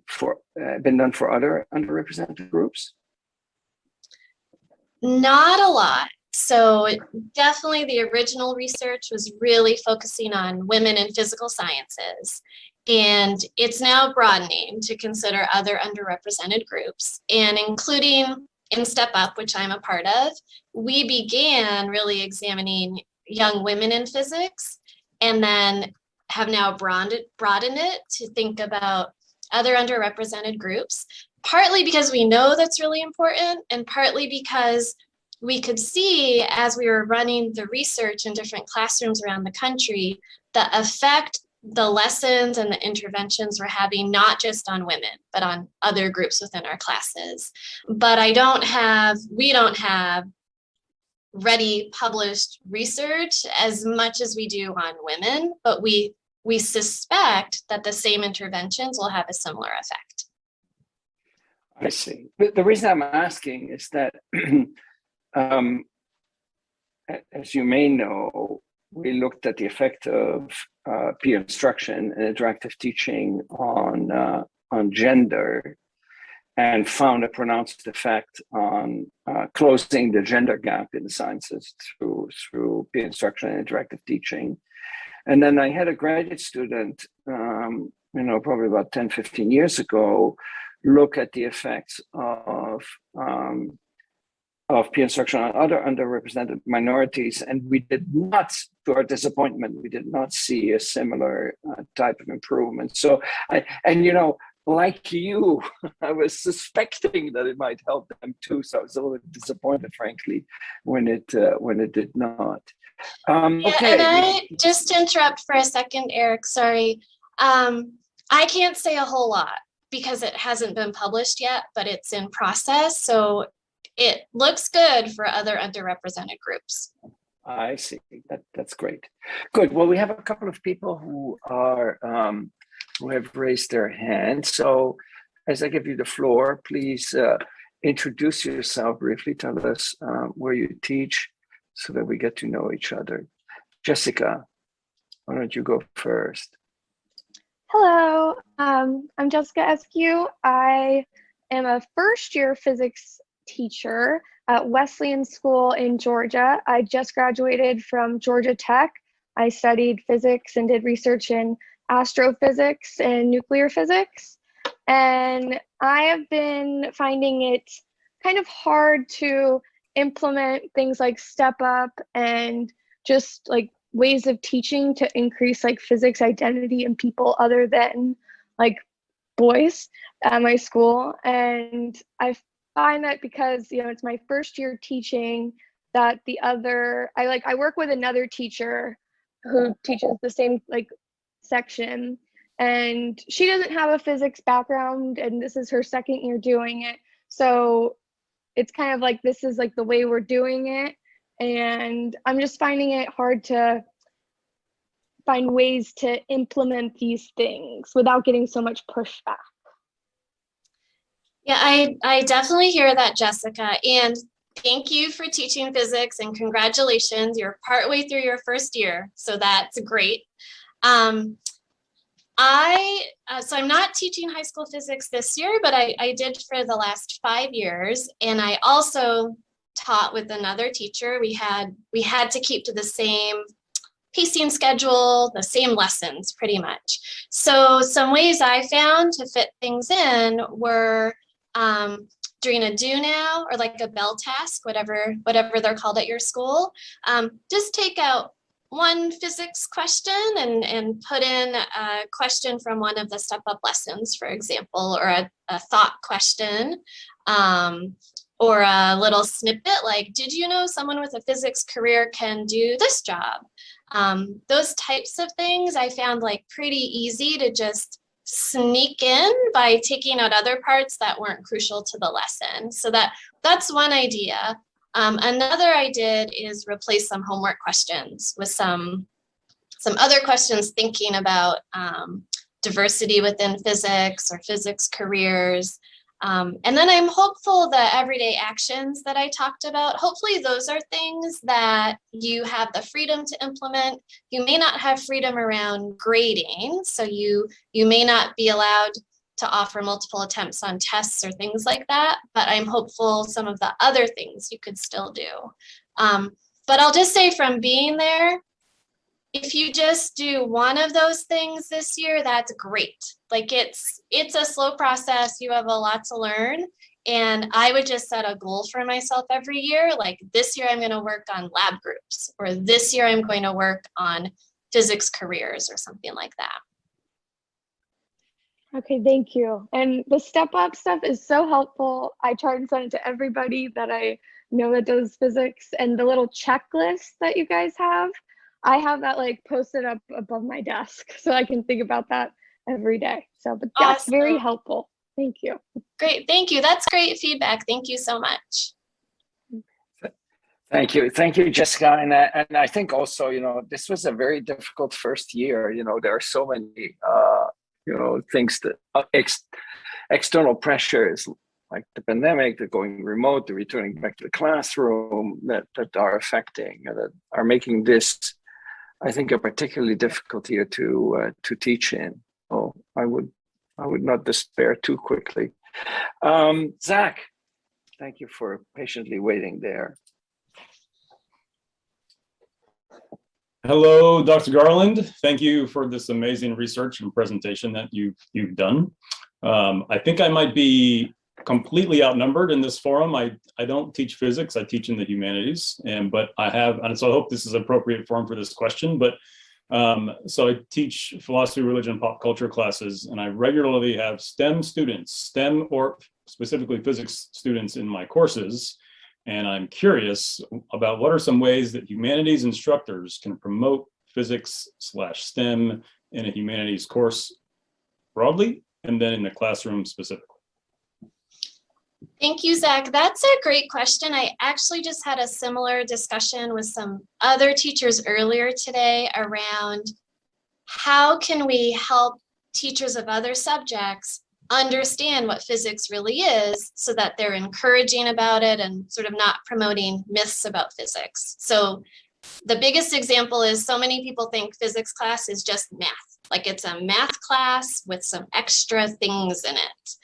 done for other underrepresented groups? Not a lot. So definitely the original research was really focusing on women in physical sciences. And it's now broadening to consider other underrepresented groups, and including in StepUp, which I'm a part of, we began really examining young women in physics, and then have now broadened it to think about other underrepresented groups, partly because we know that's really important, and partly because we could see as we were running the research in different classrooms around the country, the effect the lessons and the interventions were having, not just on women, but on other groups within our classes. But we don't have ready published research as much as we do on women, but we suspect that the same interventions will have a similar effect. I see. The reason I'm asking is that, as you may know, we looked at the effect of peer instruction and interactive teaching on gender, and found a pronounced effect on closing the gender gap in the sciences through peer instruction and interactive teaching. And then I had a graduate student, probably about 10, 15 years ago, look at the effects of peer instruction on other underrepresented minorities. And we did not, to our disappointment, we did not see a similar type of improvement. So, like you, I was suspecting that it might help them too. So I was a little disappointed, frankly, when it did not. Okay. And I just to interrupt for a second, Eric, sorry. I can't say a whole lot because it hasn't been published yet, but it's in process. So it looks good for other underrepresented groups. I see. That's great. Good. Well, we have a couple of people who have raised their hands. So as I give you the floor, please introduce yourself briefly. Tell us where you teach so that we get to know each other. Jessica, why don't you go first? Hello, I'm Jessica Eskew. I am a first-year physics teacher at Wesleyan School in Georgia. I just graduated from Georgia Tech. I studied physics and did research in astrophysics and nuclear physics. And I have been finding it kind of hard to implement things like StepUp and just like ways of teaching to increase like physics identity in people other than like boys at my school. And I find that because, it's my first year teaching that I work with another teacher who teaches the same like section, and she doesn't have a physics background and this is her second year doing it. So it's kind of like, this is like the way we're doing it. And I'm just finding it hard to find ways to implement these things without getting so much pushback. Yeah, I definitely hear that, Jessica. And thank you for teaching physics and congratulations. You're partway through your first year, so that's great. So I'm not teaching high school physics this year, but I did for the last 5 years. And I also taught with another teacher. We had to keep to the same pacing schedule, the same lessons pretty much. So some ways I found to fit things in were during a do now or like a bell task, whatever they're called at your school, just take out one physics question and put in a question from one of the StepUp lessons, for example, or a thought question, or a little snippet like, did you know someone with a physics career can do this job? Those types of things I found like pretty easy to just sneak in by taking out other parts that weren't crucial to the lesson. So that's one idea. Another I did is replace some homework questions with some other questions thinking about diversity within physics or physics careers. And then I'm hopeful the everyday actions that I talked about, hopefully those are things that you have the freedom to implement. You may not have freedom around grading, so you may not be allowed to offer multiple attempts on tests or things like that, but I'm hopeful some of the other things you could still do. But I'll just say from being there, if you just do one of those things this year, that's great. Like it's a slow process. You have a lot to learn. And I would just set a goal for myself every year. Like this year, I'm going to work on lab groups, or this year, I'm going to work on physics careers or something like that. Okay, thank you. And the StepUp stuff is so helpful. I try and send it to everybody that I know that does physics, and the little checklist that you guys have, I have that like posted up above my desk so I can think about that every day. So, but that's Awesome. very helpful. Thank you. Great, thank you. That's great feedback. Thank you so much. Thank you, Jessica. And I think also, this was a very difficult first year. There are so many, things that external pressures like the pandemic, the going remote, the returning back to the classroom that are affecting, that are making this I think, a particularly difficult year to teach in. Oh, I would not despair too quickly. Zach, thank you for patiently waiting there. Hello, Dr. Garland. Thank you for this amazing research and presentation that you've done. I think I might be completely outnumbered in this forum. I don't teach physics, I teach in the humanities, and so I hope this is an appropriate forum for this question, but so I teach philosophy, religion, pop culture classes, and I regularly have STEM students, STEM or specifically physics students in my courses. And I'm curious about what are some ways that humanities instructors can promote physics/STEM in a humanities course broadly, and then in the classroom specifically. Thank you, Zach. That's a great question. I actually just had a similar discussion with some other teachers earlier today around how can we help teachers of other subjects understand what physics really is so that they're encouraging about it and sort of not promoting myths about physics. So the biggest example is so many people think physics class is just math, like it's a math class with some extra things in it.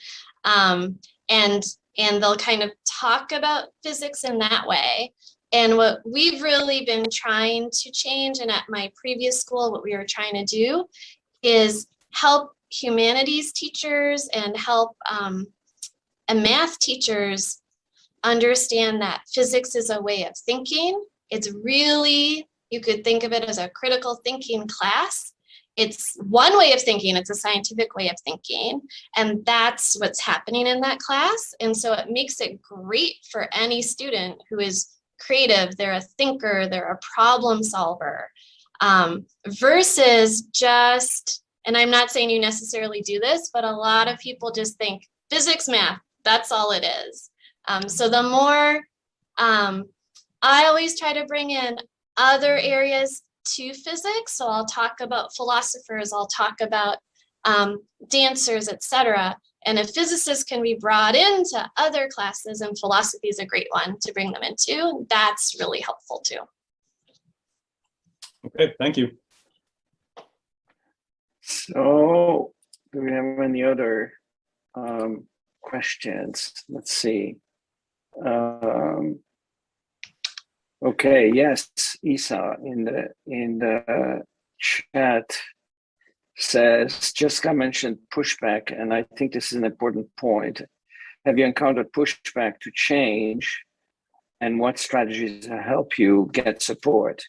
And they'll kind of talk about physics in that way. And what we've really been trying to change, and at my previous school, what we were trying to do is help humanities teachers and help and math teachers understand that physics is a way of thinking. It's really, you could think of it as a critical thinking class. It's one way of thinking, it's a scientific way of thinking, and that's what's happening in that class. And so it makes it great for any student who is creative, they're a thinker, they're a problem solver, versus just, and I'm not saying you necessarily do this, but a lot of people just think physics, math, that's all it is. So the more, I always try to bring in other areas to physics. So I'll talk about philosophers, I'll talk about dancers, etc. And if physicists can be brought into other classes, and philosophy is a great one to bring them into, that's really helpful too. Okay, thank you. So, do we have any other questions? Let's see. Okay, yes, Isa in the chat says, Jessica mentioned pushback, and I think this is an important point. Have you encountered pushback to change, and what strategies help you get support?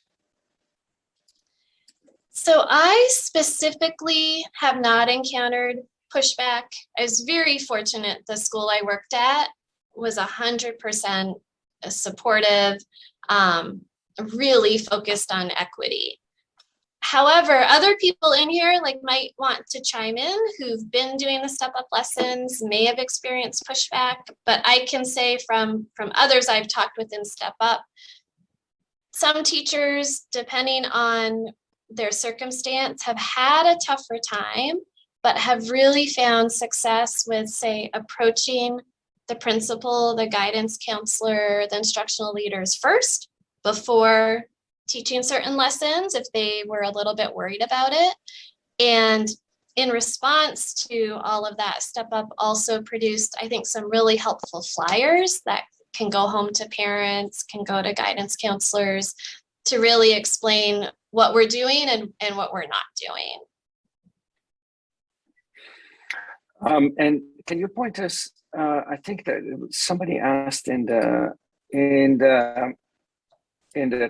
So I specifically have not encountered pushback. I was very fortunate. The school I worked at was 100% supportive, really focused on equity. However, other people in here might want to chime in who've been doing the StepUp lessons, may have experienced pushback, but I can say from others I've talked with in StepUp, some teachers, depending on their circumstance, have had a tougher time, but have really found success with, say, approaching the principal, the guidance counselor, the instructional leaders first before teaching certain lessons if they were a little bit worried about it. And in response to all of that, StepUp also produced, I think, some really helpful flyers that can go home to parents, can go to guidance counselors to really explain what we're doing and what we're not doing. And can you point us, I think that somebody asked in the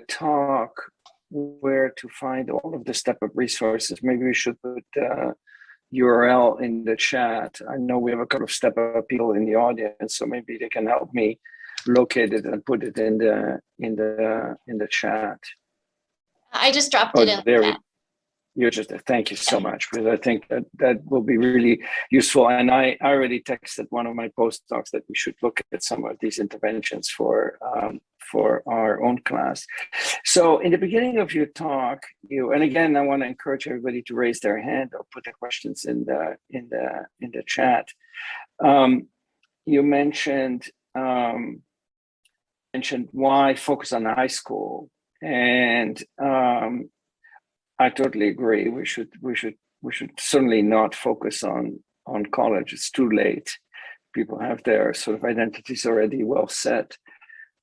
talk where to find all of the StepUp resources. Maybe we should put URL in the chat. I know we have a couple of StepUp people in the audience, so maybe they can help me locate it and put it in the chat. I just dropped it in the chat. You're just thank you so much, because I think that will be really useful. And I already texted one of my postdocs that we should look at some of these interventions for our own class. So in the beginning of your talk, and again, I want to encourage everybody to raise their hand or put their questions in the chat. You mentioned why focus on high school, and I totally agree. We should certainly not focus on college. It's too late. People have their sort of identities already well set.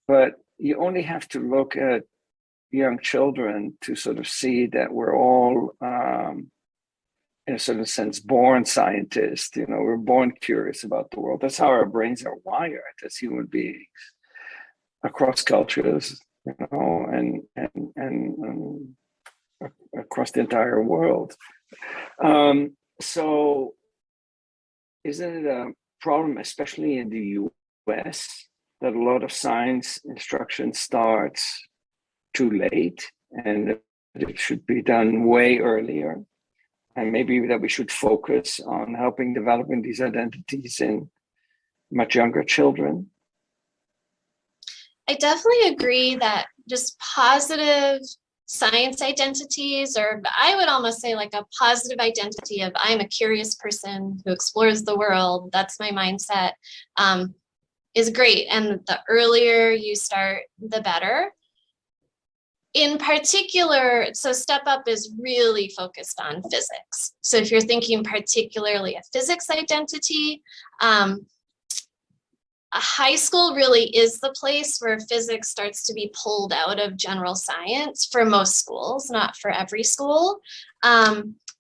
But you only have to look at young children to sort of see that we're all, in a certain sense, born scientists. You know, we're born curious about the world. That's how our brains are wired as human beings across cultures, you know, and across the entire world. So isn't it a problem, especially in the US, that a lot of science instruction starts too late and it should be done way earlier? And maybe that we should focus on helping developing these identities in much younger children? I definitely agree that just positive science identities, or I would almost say like a positive identity of I'm a curious person who explores the world, that's my mindset, is great. And the earlier you start, the better. In particular, so StepUp is really focused on physics. So if you're thinking particularly a physics identity, a high school really is the place where physics starts to be pulled out of general science for most schools, not for every school.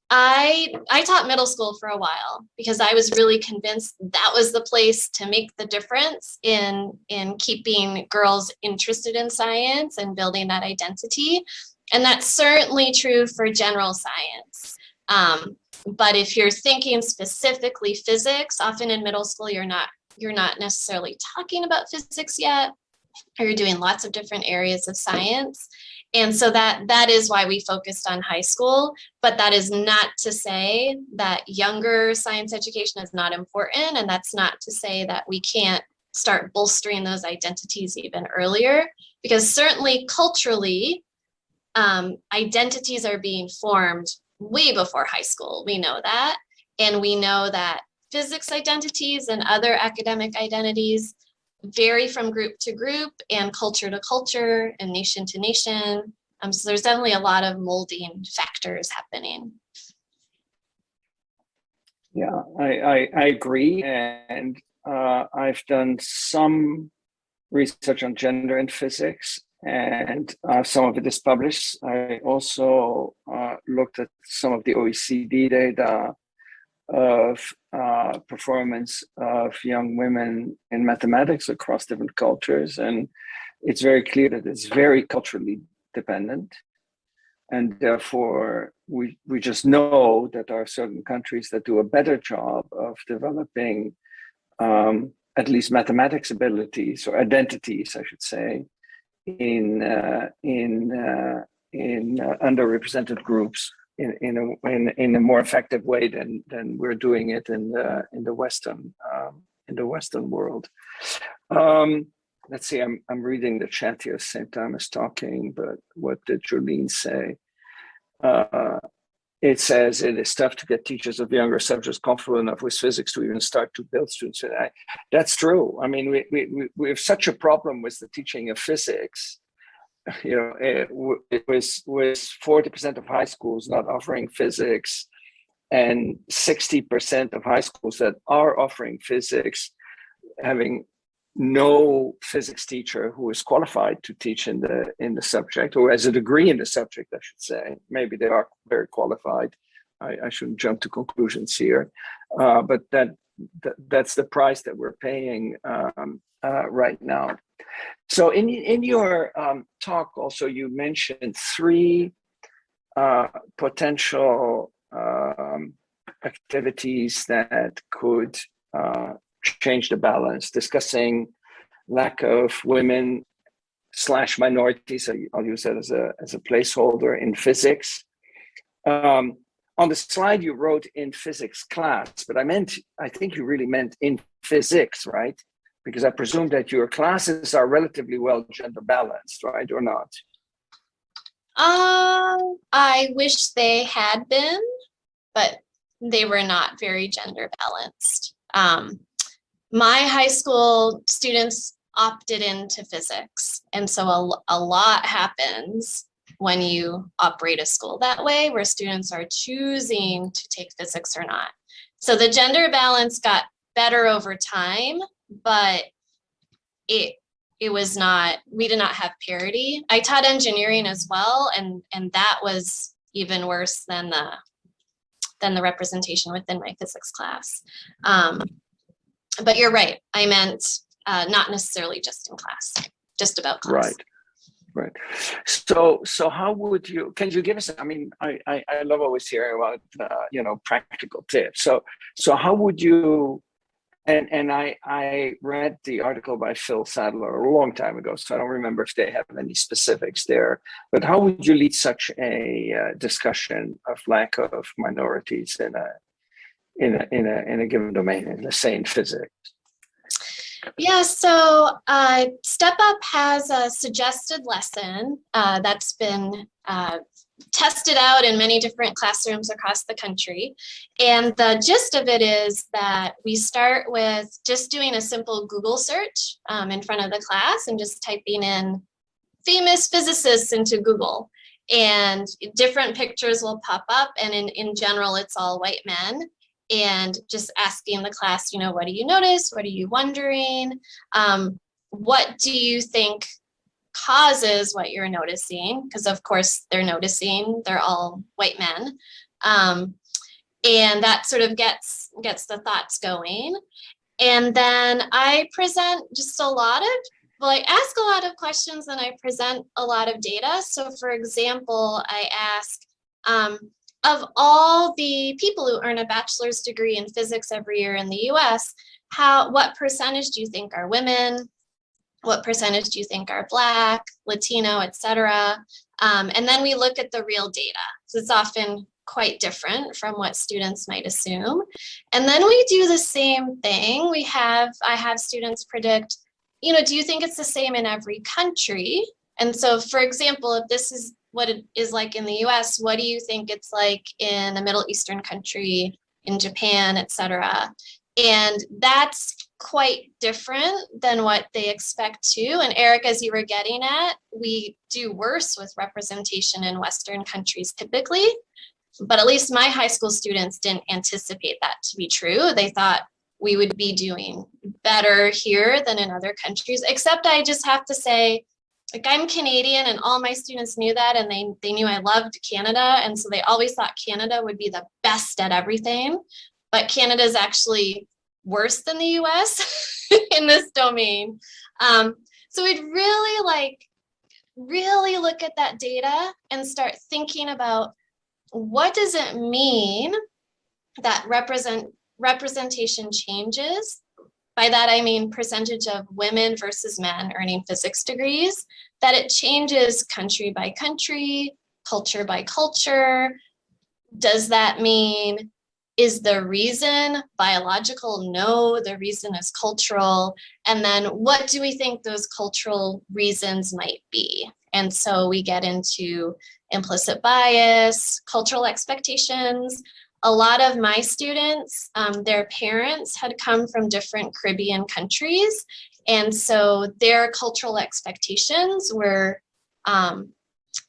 I taught middle school for a while because I was really convinced that was the place to make the difference in keeping girls interested in science and building that identity. And that's certainly true for general science. But if you're thinking specifically physics, often in middle school, you're not necessarily talking about physics yet, or you're doing lots of different areas of science. And so that is why we focused on high school, but that is not to say that younger science education is not important. And that's not to say that we can't start bolstering those identities even earlier, because certainly culturally, identities are being formed way before high school. We know that. And we know that physics identities and other academic identities vary from group to group and culture to culture and nation to nation. So there's definitely a lot of molding factors happening. Yeah, I agree. And I've done some research on gender in physics, and some of it is published. I also looked at some of the OECD data of performance of young women in mathematics across different cultures. And it's very clear that it's very culturally dependent. And therefore, we just know that there are certain countries that do a better job of developing at least mathematics abilities or identities, I should say, in underrepresented groups in a more effective way than we're doing it in the Western world. Let's see, I'm reading the chat here at the same time as talking, but what did Jolene say? It says it is tough to get teachers of younger subjects comfortable enough with physics to even start to build students. That's true. I mean, we have such a problem with the teaching of physics. You know, it was 40% of high schools not offering physics, and 60% of high schools that are offering physics having no physics teacher who is qualified to teach in the subject, or has a degree in the subject, I should say. Maybe they are very qualified. I shouldn't jump to conclusions here, but that's the price that we're paying right now. So in your talk also, you mentioned three potential activities that could change the balance, discussing lack of women / minorities. I'll use that as a placeholder in physics. On the slide you wrote in physics class, but I think you really meant in physics, right? Because I presume that your classes are relatively well gender balanced, right, or not? I wish they had been, but they were not very gender balanced. My high school students opted into physics, and so a lot happens when you operate a school that way, where students are choosing to take physics or not. So the gender balance got better over time, but it was not, we did not have parity. I taught engineering as well, and that was even worse than the representation within my physics class. But you're right, I meant not necessarily just in class, just about class. Right. So how would you, can you give us, I mean, I love always hearing about, practical tips. So how would you, and I read the article by Phil Sadler a long time ago, so I don't remember if they have any specifics there, but how would you lead such a discussion of lack of minorities in a given domain, let's say in physics? Yeah, so StepUp has a suggested lesson that's been tested out in many different classrooms across the country. And the gist of it is that we start with just doing a simple Google search in front of the class and just typing in famous physicists into Google. And different pictures will pop up, and in general, it's all white men. And just asking the class, what do you notice? What are you wondering? What do you think causes what you're noticing? Because of course they're noticing, they're all white men. And that sort of gets the thoughts going. And then I present just I ask a lot of questions and I present a lot of data. So for example, I ask, of all the people who earn a bachelor's degree in physics every year in the US, what percentage do you think are women? What percentage do you think are Black, Latino, et cetera? And then we look at the real data. So it's often quite different from what students might assume. And then we do the same thing. I have students predict, do you think it's the same in every country? And so, for example, if this is what it is like in the US, what do you think it's like in a Middle Eastern country, in Japan, et cetera? And that's quite different than what they expect too. And Eric, as you were getting at, we do worse with representation in Western countries typically, but at least my high school students didn't anticipate that to be true. They thought we would be doing better here than in other countries, except I just have to say, I'm Canadian and all my students knew that, and they knew I loved Canada. And so they always thought Canada would be the best at everything, but Canada is actually worse than the US in this domain. So we'd really look at that data and start thinking about what does it mean that representation changes. By that, I mean percentage of women versus men earning physics degrees, that it changes country by country, culture by culture. Does that mean, is the reason biological? No, the reason is cultural. And then what do we think those cultural reasons might be? And so we get into implicit bias, cultural expectations. A lot of my students, their parents had come from different Caribbean countries. And so their cultural expectations were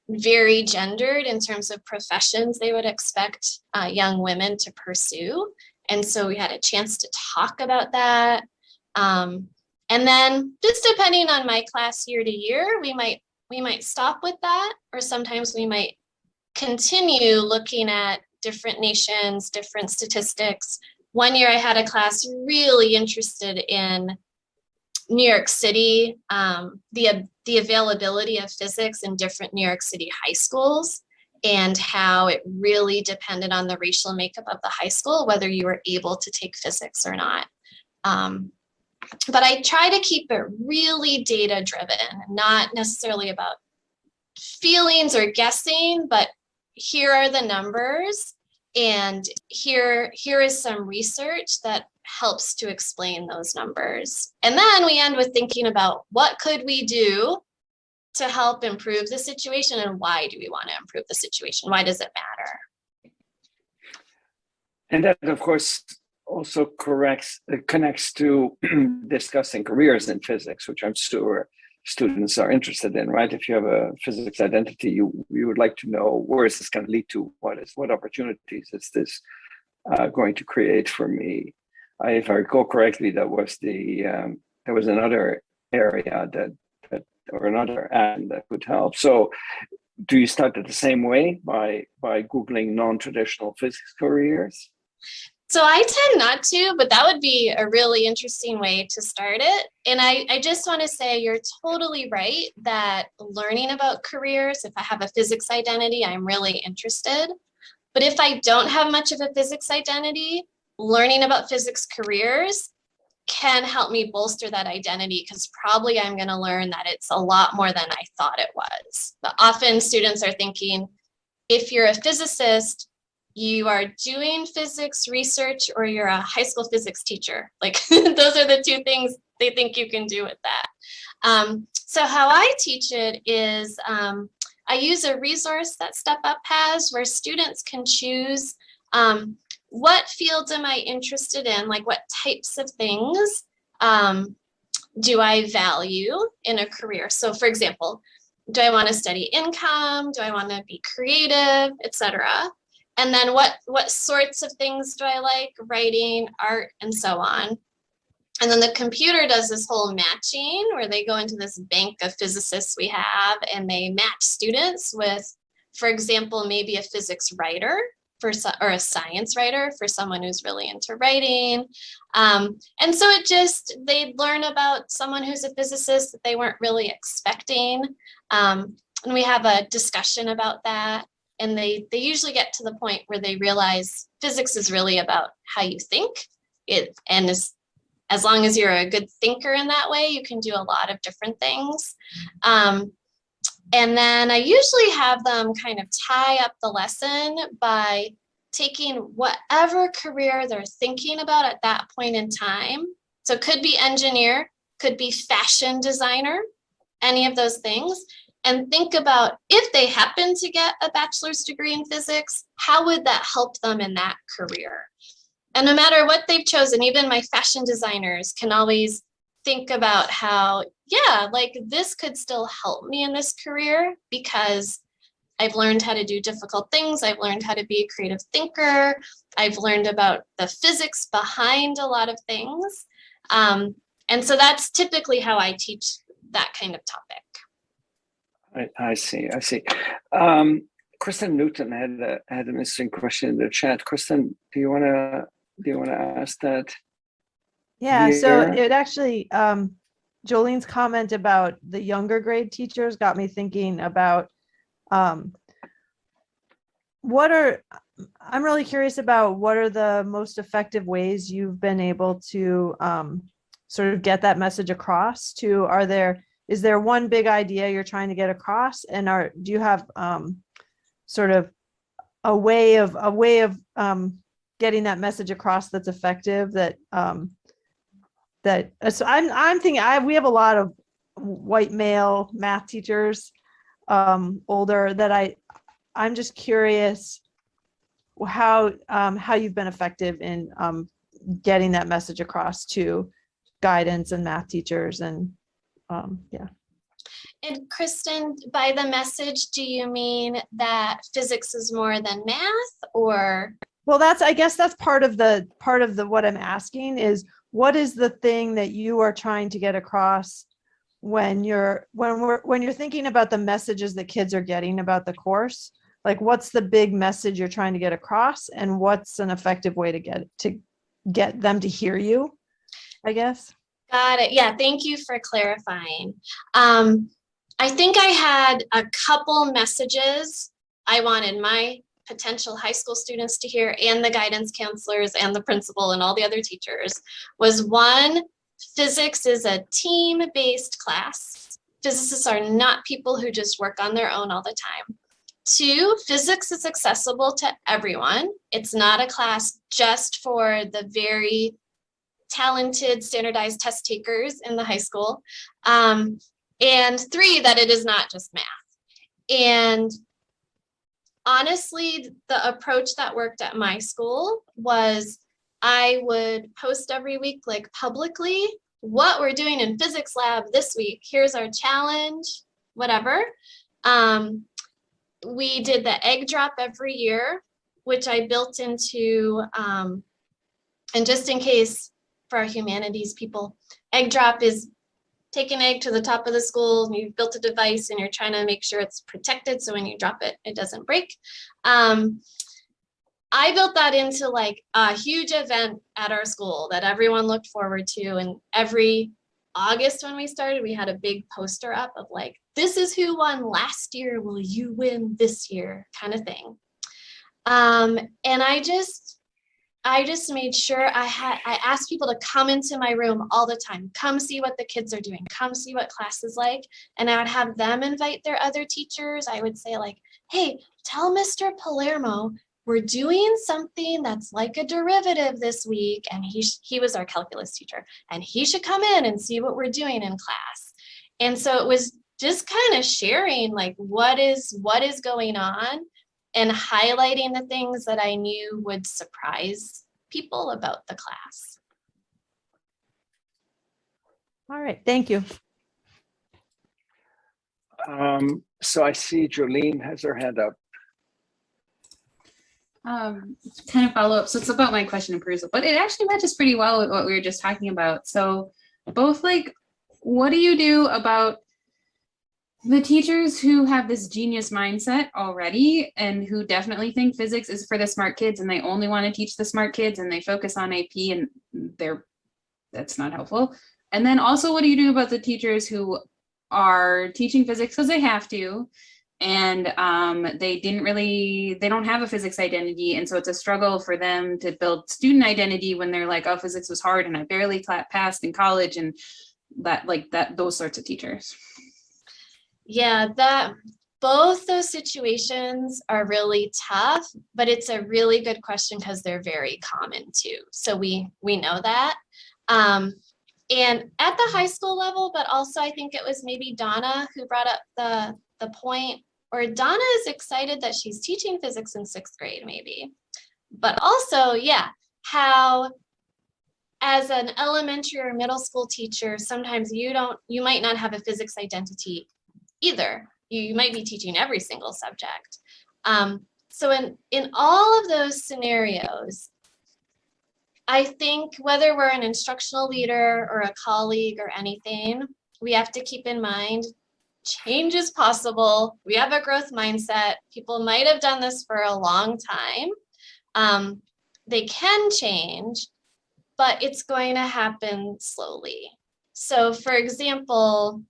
very gendered in terms of professions they would expect young women to pursue. And so we had a chance to talk about that. And then just depending on my class year to year, we might stop with that, or sometimes we might continue looking at different nations, different statistics. One year I had a class really interested in New York City, the availability of physics in different New York City high schools, and how it really depended on the racial makeup of the high school, whether you were able to take physics or not. But I try to keep it really data driven, not necessarily about feelings or guessing, but here are the numbers, and here is some research that helps to explain those numbers. And then we end with thinking about what could we do to help improve the situation, and why do we want to improve the situation? Why does it matter? And that, of course, also connects to discussing careers in physics, which I'm sure students are interested in, right? If you have a physics identity, you would like to know, where is this going to lead to? What opportunities is this going to create for me? If I recall correctly, that was there was another area that or another ad that could help. So do you start it the same way by Googling non-traditional physics careers? So I tend not to, but that would be a really interesting way to start it. And I just want to say you're totally right that learning about careers, if I have a physics identity, I'm really interested. But if I don't have much of a physics identity, learning about physics careers can help me bolster that identity, because probably I'm going to learn that it's a lot more than I thought it was. But often students are thinking, if you're a physicist, you are doing physics research or you're a high school physics teacher. Like those are the two things they think you can do with that. So how I teach it is I use a resource that StepUp has where students can choose what fields am I interested in, like what types of things do I value in a career. So for example, do I want to study income? Do I want to be creative, etc.? And then what sorts of things do I like? Writing, art, and so on. And then the computer does this whole matching where they go into this bank of physicists we have and they match students with, for example, maybe a physics writer or a science writer for someone who's really into writing. And so they learn about someone who's a physicist that they weren't really expecting. And we have a discussion about that. And they usually get to the point where they realize physics is really about how you think. And as long as you're a good thinker in that way, you can do a lot of different things. And then I usually have them kind of tie up the lesson by taking whatever career they're thinking about at that point in time. So it could be engineer, could be fashion designer, any of those things. And think about, if they happen to get a bachelor's degree in physics, how would that help them in that career? And no matter what they've chosen, even my fashion designers can always think about how, yeah, like this could still help me in this career because I've learned how to do difficult things. I've learned how to be a creative thinker. I've learned about the physics behind a lot of things. And so that's typically how I teach that kind of topic. I see. Kristen Newton had an interesting question in the chat. Kristen, do you want to ask that? Yeah. So here? it actually, Jolene's comment about the younger grade teachers got me thinking about I'm really curious about what are the most effective ways you've been able to sort of get that message across to, is there one big idea you're trying to get across, and do you have sort of a way of getting that message across that's effective? So I'm thinking we have a lot of white male math teachers, older, that I'm just curious how you've been effective in getting that message across to guidance and math teachers. And yeah. And Kristen, by the message, do you mean that physics is more than math, or? Well, I guess that's part of the what I'm asking is, what is the thing that you are trying to get across when you're thinking about the messages that kids are getting about the course? Like, what's the big message you're trying to get across, and what's an effective way to get them to hear you, I guess? Got it. Yeah, thank you for clarifying. I think I had a couple messages I wanted my potential high school students to hear, and the guidance counselors and the principal and all the other teachers. Was one, physics is a team-based class. Physicists are not people who just work on their own all the time. Two, physics is accessible to everyone. It's not a class just for the very talented standardized test takers in the high school. And three, that it is not just math. And honestly, the approach that worked at my school was I would post every week, like publicly, what we're doing in physics lab this week. Here's our challenge, whatever. We did the egg drop every year, which I built into, and just in case for our humanities people, egg drop is take an egg to the top of the school, and you've built a device and you're trying to make sure it's protected so when you drop it, it doesn't break. I built that into like a huge event at our school that everyone looked forward to. And every August when we started, we had a big poster up of like, this is who won last year, will you win this year, kind of thing. And I just made sure I asked people to come into my room all the time, come see what the kids are doing, come see what class is like. And I would have them invite their other teachers. I would say like, hey, tell Mr. Palermo, we're doing something that's like a derivative this week. And he was our calculus teacher, and he should come in and see what we're doing in class. And so it was just kind of sharing like what is going on and highlighting the things that I knew would surprise people about the class. All right, thank you. So I see Jolene has her hand up. Kind of follow up. So it's about my question and perusal, but it actually matches pretty well with what we were just talking about. So both like, what do you do about the teachers who have this genius mindset already and who definitely think physics is for the smart kids and they only want to teach the smart kids and they focus on AP and that's not helpful. And then also, what do you do about the teachers who are teaching physics because they have to, and they don't have a physics identity, and so it's a struggle for them to build student identity when they're like, oh, physics was hard and I barely passed in college, and those sorts of teachers. Yeah, both those situations are really tough, but it's a really good question because they're very common too. So we know that. And at the high school level, but also I think it was maybe Donna who brought up the point, or Donna is excited that she's teaching physics in 6th grade maybe. But also, yeah, how as an elementary or middle school teacher, sometimes you might not have a physics identity either. You might be teaching every single subject. So in all of those scenarios, I think whether we're an instructional leader or a colleague or anything, we have to keep in mind change is possible. We have a growth mindset. People might have done this for a long time. They can change, but it's going to happen slowly. So for example,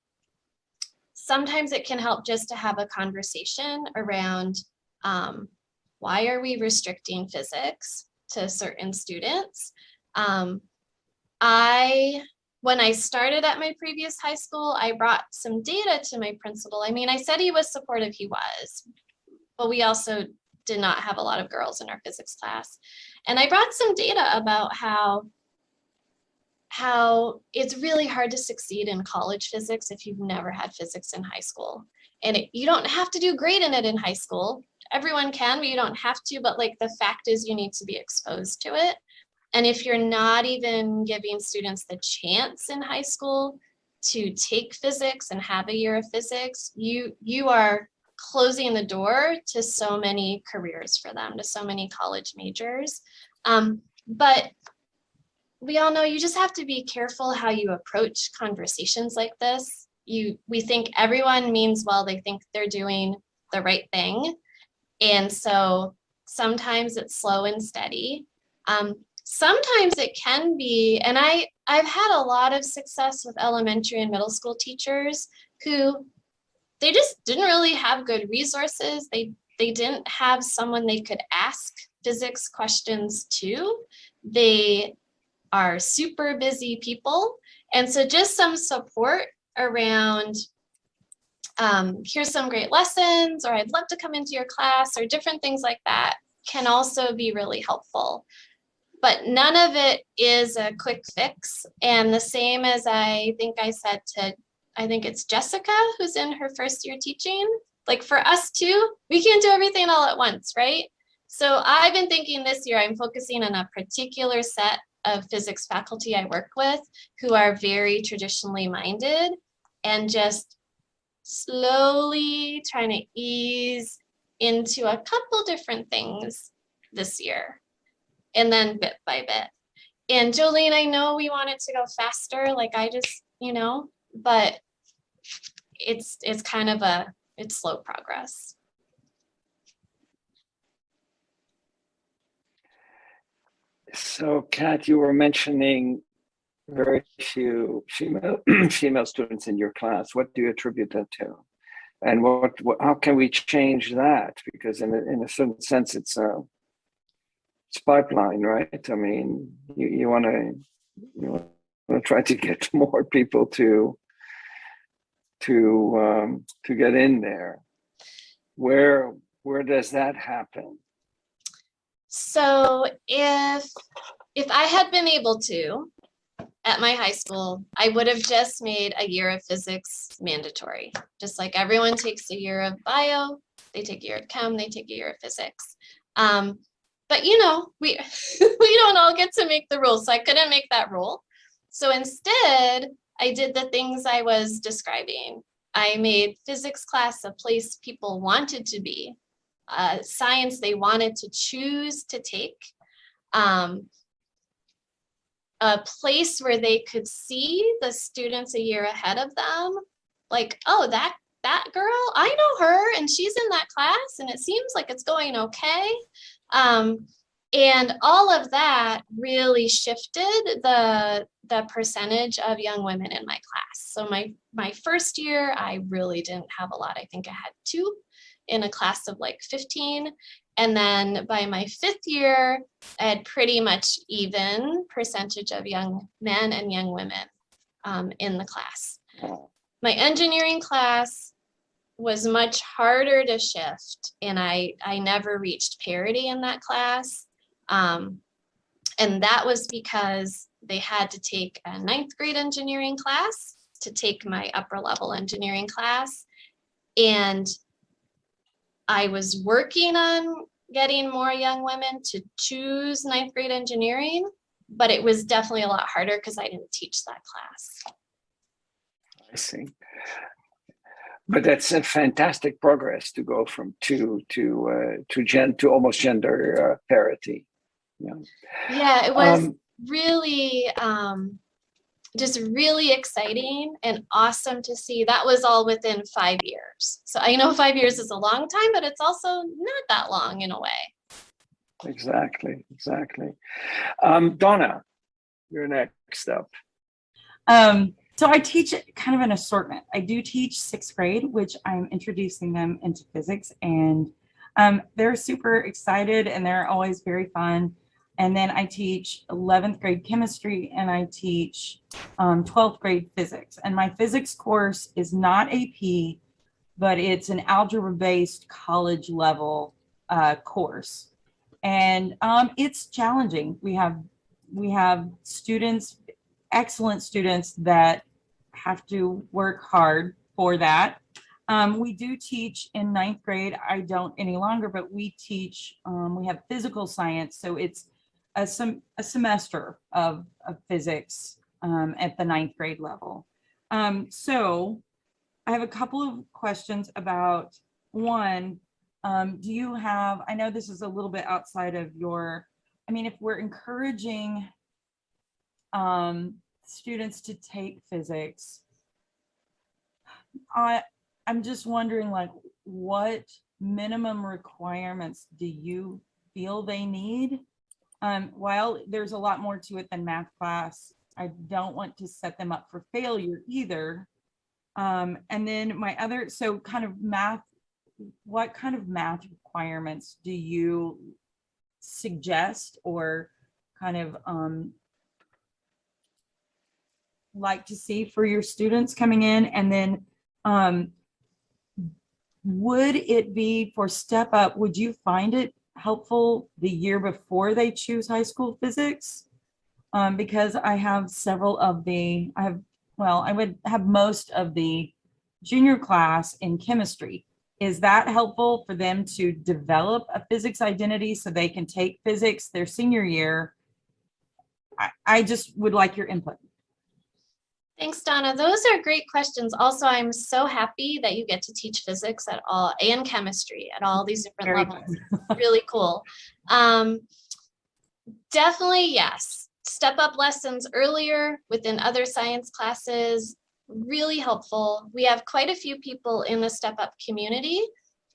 sometimes it can help just to have a conversation around why are we restricting physics to certain students. When I started at my previous high school, I brought some data to my principal. I mean, I said he was supportive, he was, but we also did not have a lot of girls in our physics class. And I brought some data about how it's really hard to succeed in college physics if you've never had physics in high school. And you don't have to do great in it in high school. Everyone can, but you don't have to. But like the fact is you need to be exposed to it. And if you're not even giving students the chance in high school to take physics and have a year of physics, you are closing the door to so many careers for them, to so many college majors. But we all know you just have to be careful how you approach conversations like this. We think everyone means well, they think they're doing the right thing. And so sometimes it's slow and steady. Sometimes it can be, and I've had a lot of success with elementary and middle school teachers who they just didn't really have good resources. They didn't have someone they could ask physics questions to. They are super busy people. And so just some support around, here's some great lessons, or I'd love to come into your class, or different things like that can also be really helpful. But none of it is a quick fix. And the same as I think I said to, I think it's Jessica who's in her first year teaching, like for us too, we can't do everything all at once, right? So I've been thinking this year, I'm focusing on a particular set of physics faculty I work with who are very traditionally minded and just slowly trying to ease into a couple different things this year, and then bit by bit. And Jolene, I know we want it to go faster, like I just, but it's kind of it's slow progress. So, Kat, you were mentioning very few female students in your class. What do you attribute that to? And how can we change that? Because in a certain sense, it's pipeline, right? I mean, you want to try to get more people to get in there. Where does that happen? So if I had been able to, at my high school, I would have just made a year of physics mandatory. Just like everyone takes a year of bio, they take a year of chem, they take a year of physics. But we we don't all get to make the rules, so I couldn't make that rule. So instead, I did the things I was describing. I made physics class a place people wanted to be, science they wanted to choose to take, a place where they could see the students a year ahead of them, like, oh, that girl, I know her, and she's in that class, and it seems like it's going okay. And all of that really shifted the percentage of young women in my class. So my first year, I really didn't have a lot. I think I had 2 in a class of like 15. And then by my 5th year, I had pretty much even percentage of young men and young women in the class. My engineering class was much harder to shift, and I never reached parity in that class. And that was because they had to take a 9th grade engineering class to take my upper level engineering class. And I was working on getting more young women to choose 9th grade engineering, but it was definitely a lot harder because I didn't teach that class. I see. But that's a fantastic progress to go from to almost gender parity. Yeah, it was really just really exciting and awesome to see. That was all within 5 years. So I know 5 years is a long time, but it's also not that long in a way. Exactly. Donna, you're next up. So I teach kind of an assortment. I do teach 6th grade, which I'm introducing them into physics, and they're super excited and they're always very fun. And then I teach 11th grade chemistry, and I teach 12th grade physics. And my physics course is not AP, but it's an algebra-based college level course. And it's challenging. We have students, excellent students that have to work hard for that. We do teach in 9th grade. I don't any longer, but we teach, we have physical science. So it's a semester of physics at the 9th grade level. So I have a couple of questions about, one, do you have, I know this is a little bit outside of your, if we're encouraging students to take physics, I'm just wondering, like, what minimum requirements do you feel they need? While there's a lot more to it than math class, I don't want to set them up for failure either. And then my other, so kind of math, what kind of math requirements do you suggest or kind of like to see for your students coming in? And then would it be for StepUp, would you find it helpful the year before they choose high school physics? Because I have several of the, I would have most of the junior class in chemistry. Is that helpful for them to develop a physics identity so they can take physics their senior year I just would like your input. Thanks, Donna. Those are great questions. Also, I'm so happy that you get to teach physics at all and chemistry at all these different Very levels. Really cool. Definitely, yes. Step up lessons earlier within other science classes, really helpful. We have quite a few people in the Step Up community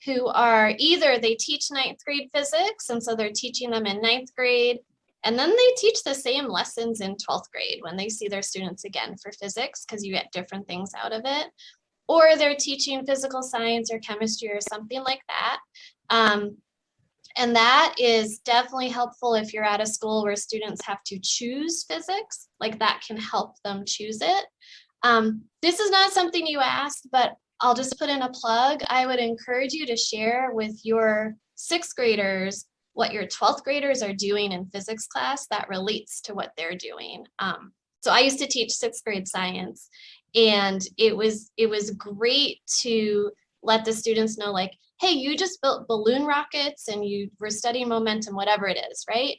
who are either they teach 9th grade physics, and so they're teaching them in 9th grade, and then they teach the same lessons in 12th grade when they see their students again for physics, because you get different things out of it. Or they're teaching physical science or chemistry or something like that. And that is definitely helpful if you're at a school where students have to choose physics, like that can help them choose it. This is not something you asked, but I'll just put in a plug. I would encourage you to share with your 6th graders what your 12th graders are doing in physics class that relates to what they're doing. So I used to teach 6th grade science, and it was great to let the students know, like, hey, you just built balloon rockets and you were studying momentum, whatever it is, right?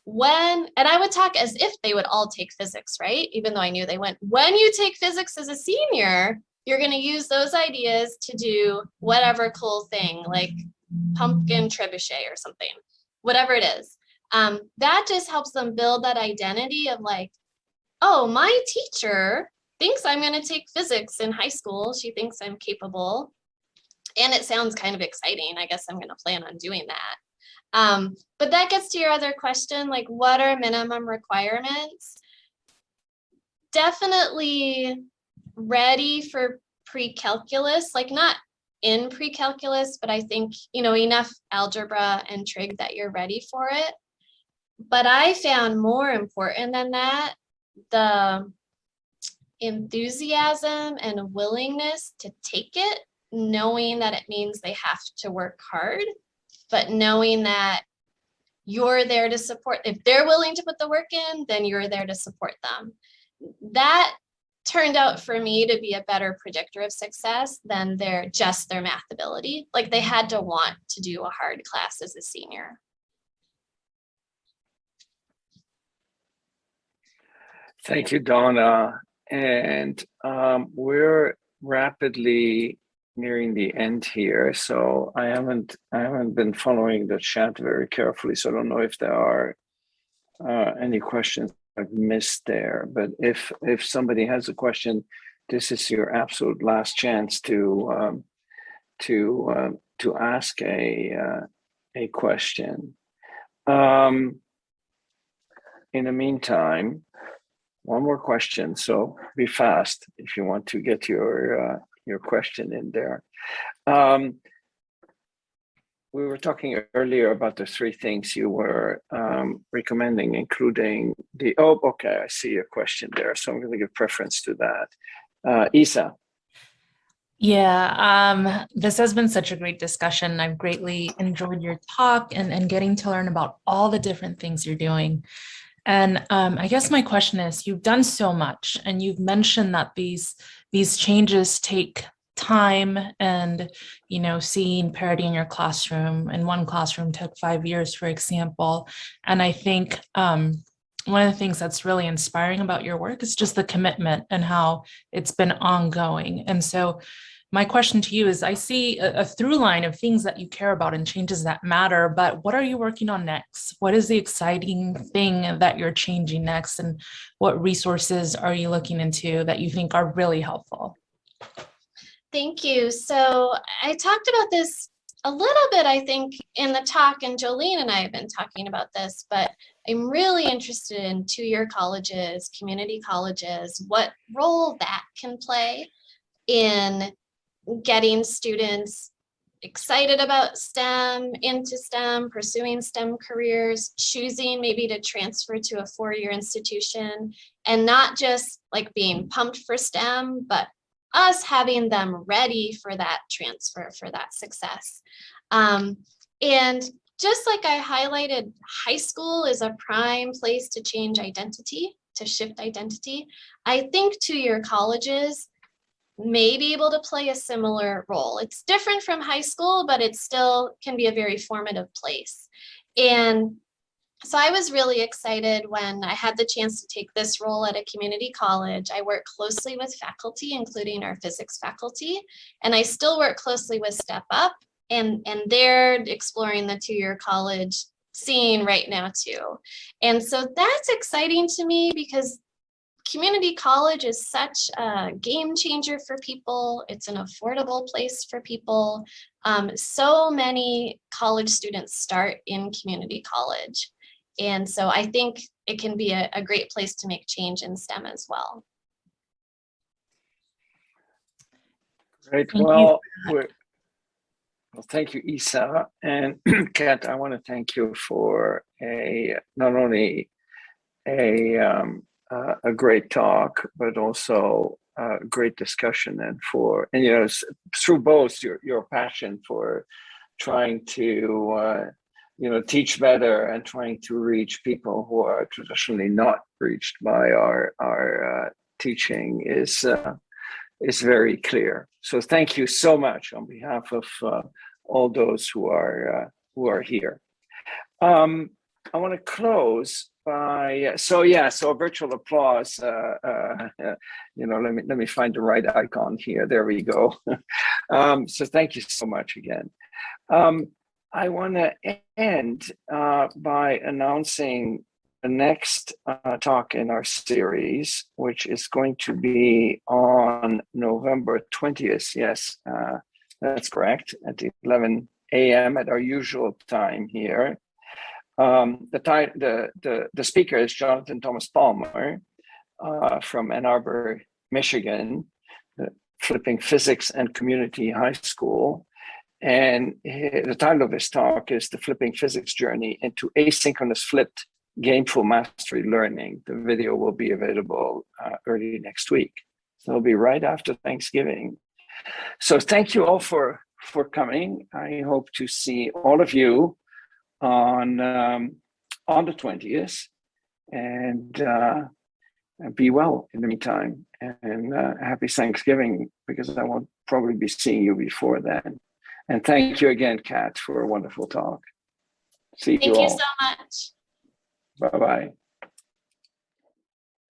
And I would talk as if they would all take physics, right? Even though I knew they went, when you take physics as a senior, you're going to use those ideas to do whatever cool thing, like pumpkin trebuchet or something, whatever it is. That just helps them build that identity of like, oh, my teacher thinks I'm going to take physics in high school. She thinks I'm capable. And it sounds kind of exciting. I guess I'm going to plan on doing that. But that gets to your other question, like what are minimum requirements? Definitely ready for pre-calculus, like not in pre-calculus, but I think, enough algebra and trig that you're ready for it. But I found more important than that, the enthusiasm and willingness to take it, knowing that it means they have to work hard, but knowing that you're there to support. If they're willing to put the work in, then you're there to support them. That turned out for me to be a better predictor of success than their math ability. Like they had to want to do a hard class as a senior. Thank you, Donna. And we're rapidly nearing the end here, so I haven't been following the chat very carefully, so I don't know if there are any questions I've missed there. But if somebody has a question, this is your absolute last chance to ask a question. In the meantime, one more question, so be fast if you want to get your question in there. We were talking earlier about the 3 things you were recommending, including okay, I see your question there, so I'm going to give preference to that. Isa. Yeah, this has been such a great discussion. I've greatly enjoyed your talk and getting to learn about all the different things you're doing. And I guess my question is, you've done so much, and you've mentioned that these changes take time, and seeing parity in your classroom. In one classroom took 5 years, for example. And I think one of the things that's really inspiring about your work is just the commitment and how it's been ongoing. And so my question to you is, I see a through line of things that you care about and changes that matter, but what are you working on next? What is the exciting thing that you're changing next? And what resources are you looking into that you think are really helpful? Thank you. So I talked about this a little bit, I think, in the talk, and Jolene and I have been talking about this, but I'm really interested in 2-year colleges, community colleges, what role that can play in getting students excited about STEM, into STEM, pursuing STEM careers, choosing maybe to transfer to a 4-year institution, and not just like being pumped for STEM, but us having them ready for that transfer, for that success. And just like I highlighted, high school is a prime place to change identity, to shift identity. I think 2-year colleges may be able to play a similar role. It's different from high school, but it still can be a very formative place. And So I was really excited when I had the chance to take this role at a community college. I work closely with faculty, including our physics faculty, and I still work closely with StepUp, and they're exploring the two-year college scene right now too. And so that's exciting to me because community college is such a game changer for people. It's an affordable place for people. So many college students start in community college. And so I think it can be a great place to make change in STEM as well. Great. Thank you Well, thank you, Isa. And Kat, I want to thank you for not only a great talk, but also a great discussion, and through both your passion for trying to teach better and trying to reach people who are traditionally not reached by our teaching is very clear. So thank you so much on behalf of all those who are here. I want to close by so a virtual applause. Let me find the right icon here. There we go. So thank you so much again. I want to end by announcing the next talk in our series, which is going to be on November 20th. Yes, that's correct, at 11 a.m. at our usual time here. The speaker is Jonathan Thomas Palmer from Ann Arbor, Michigan, Flipping Physics and Community High School. And the title of his talk is The Flipping Physics Journey into Asynchronous Flipped Gameful Mastery Learning. The video will be available early next week. So it'll be right after Thanksgiving. So thank you all for coming. I hope to see all of you on the 20th, and be well in the meantime, and happy Thanksgiving, because I won't probably be seeing you before then. And thank you again, Kat, for a wonderful talk. See you all. Thank you so much. Bye-bye.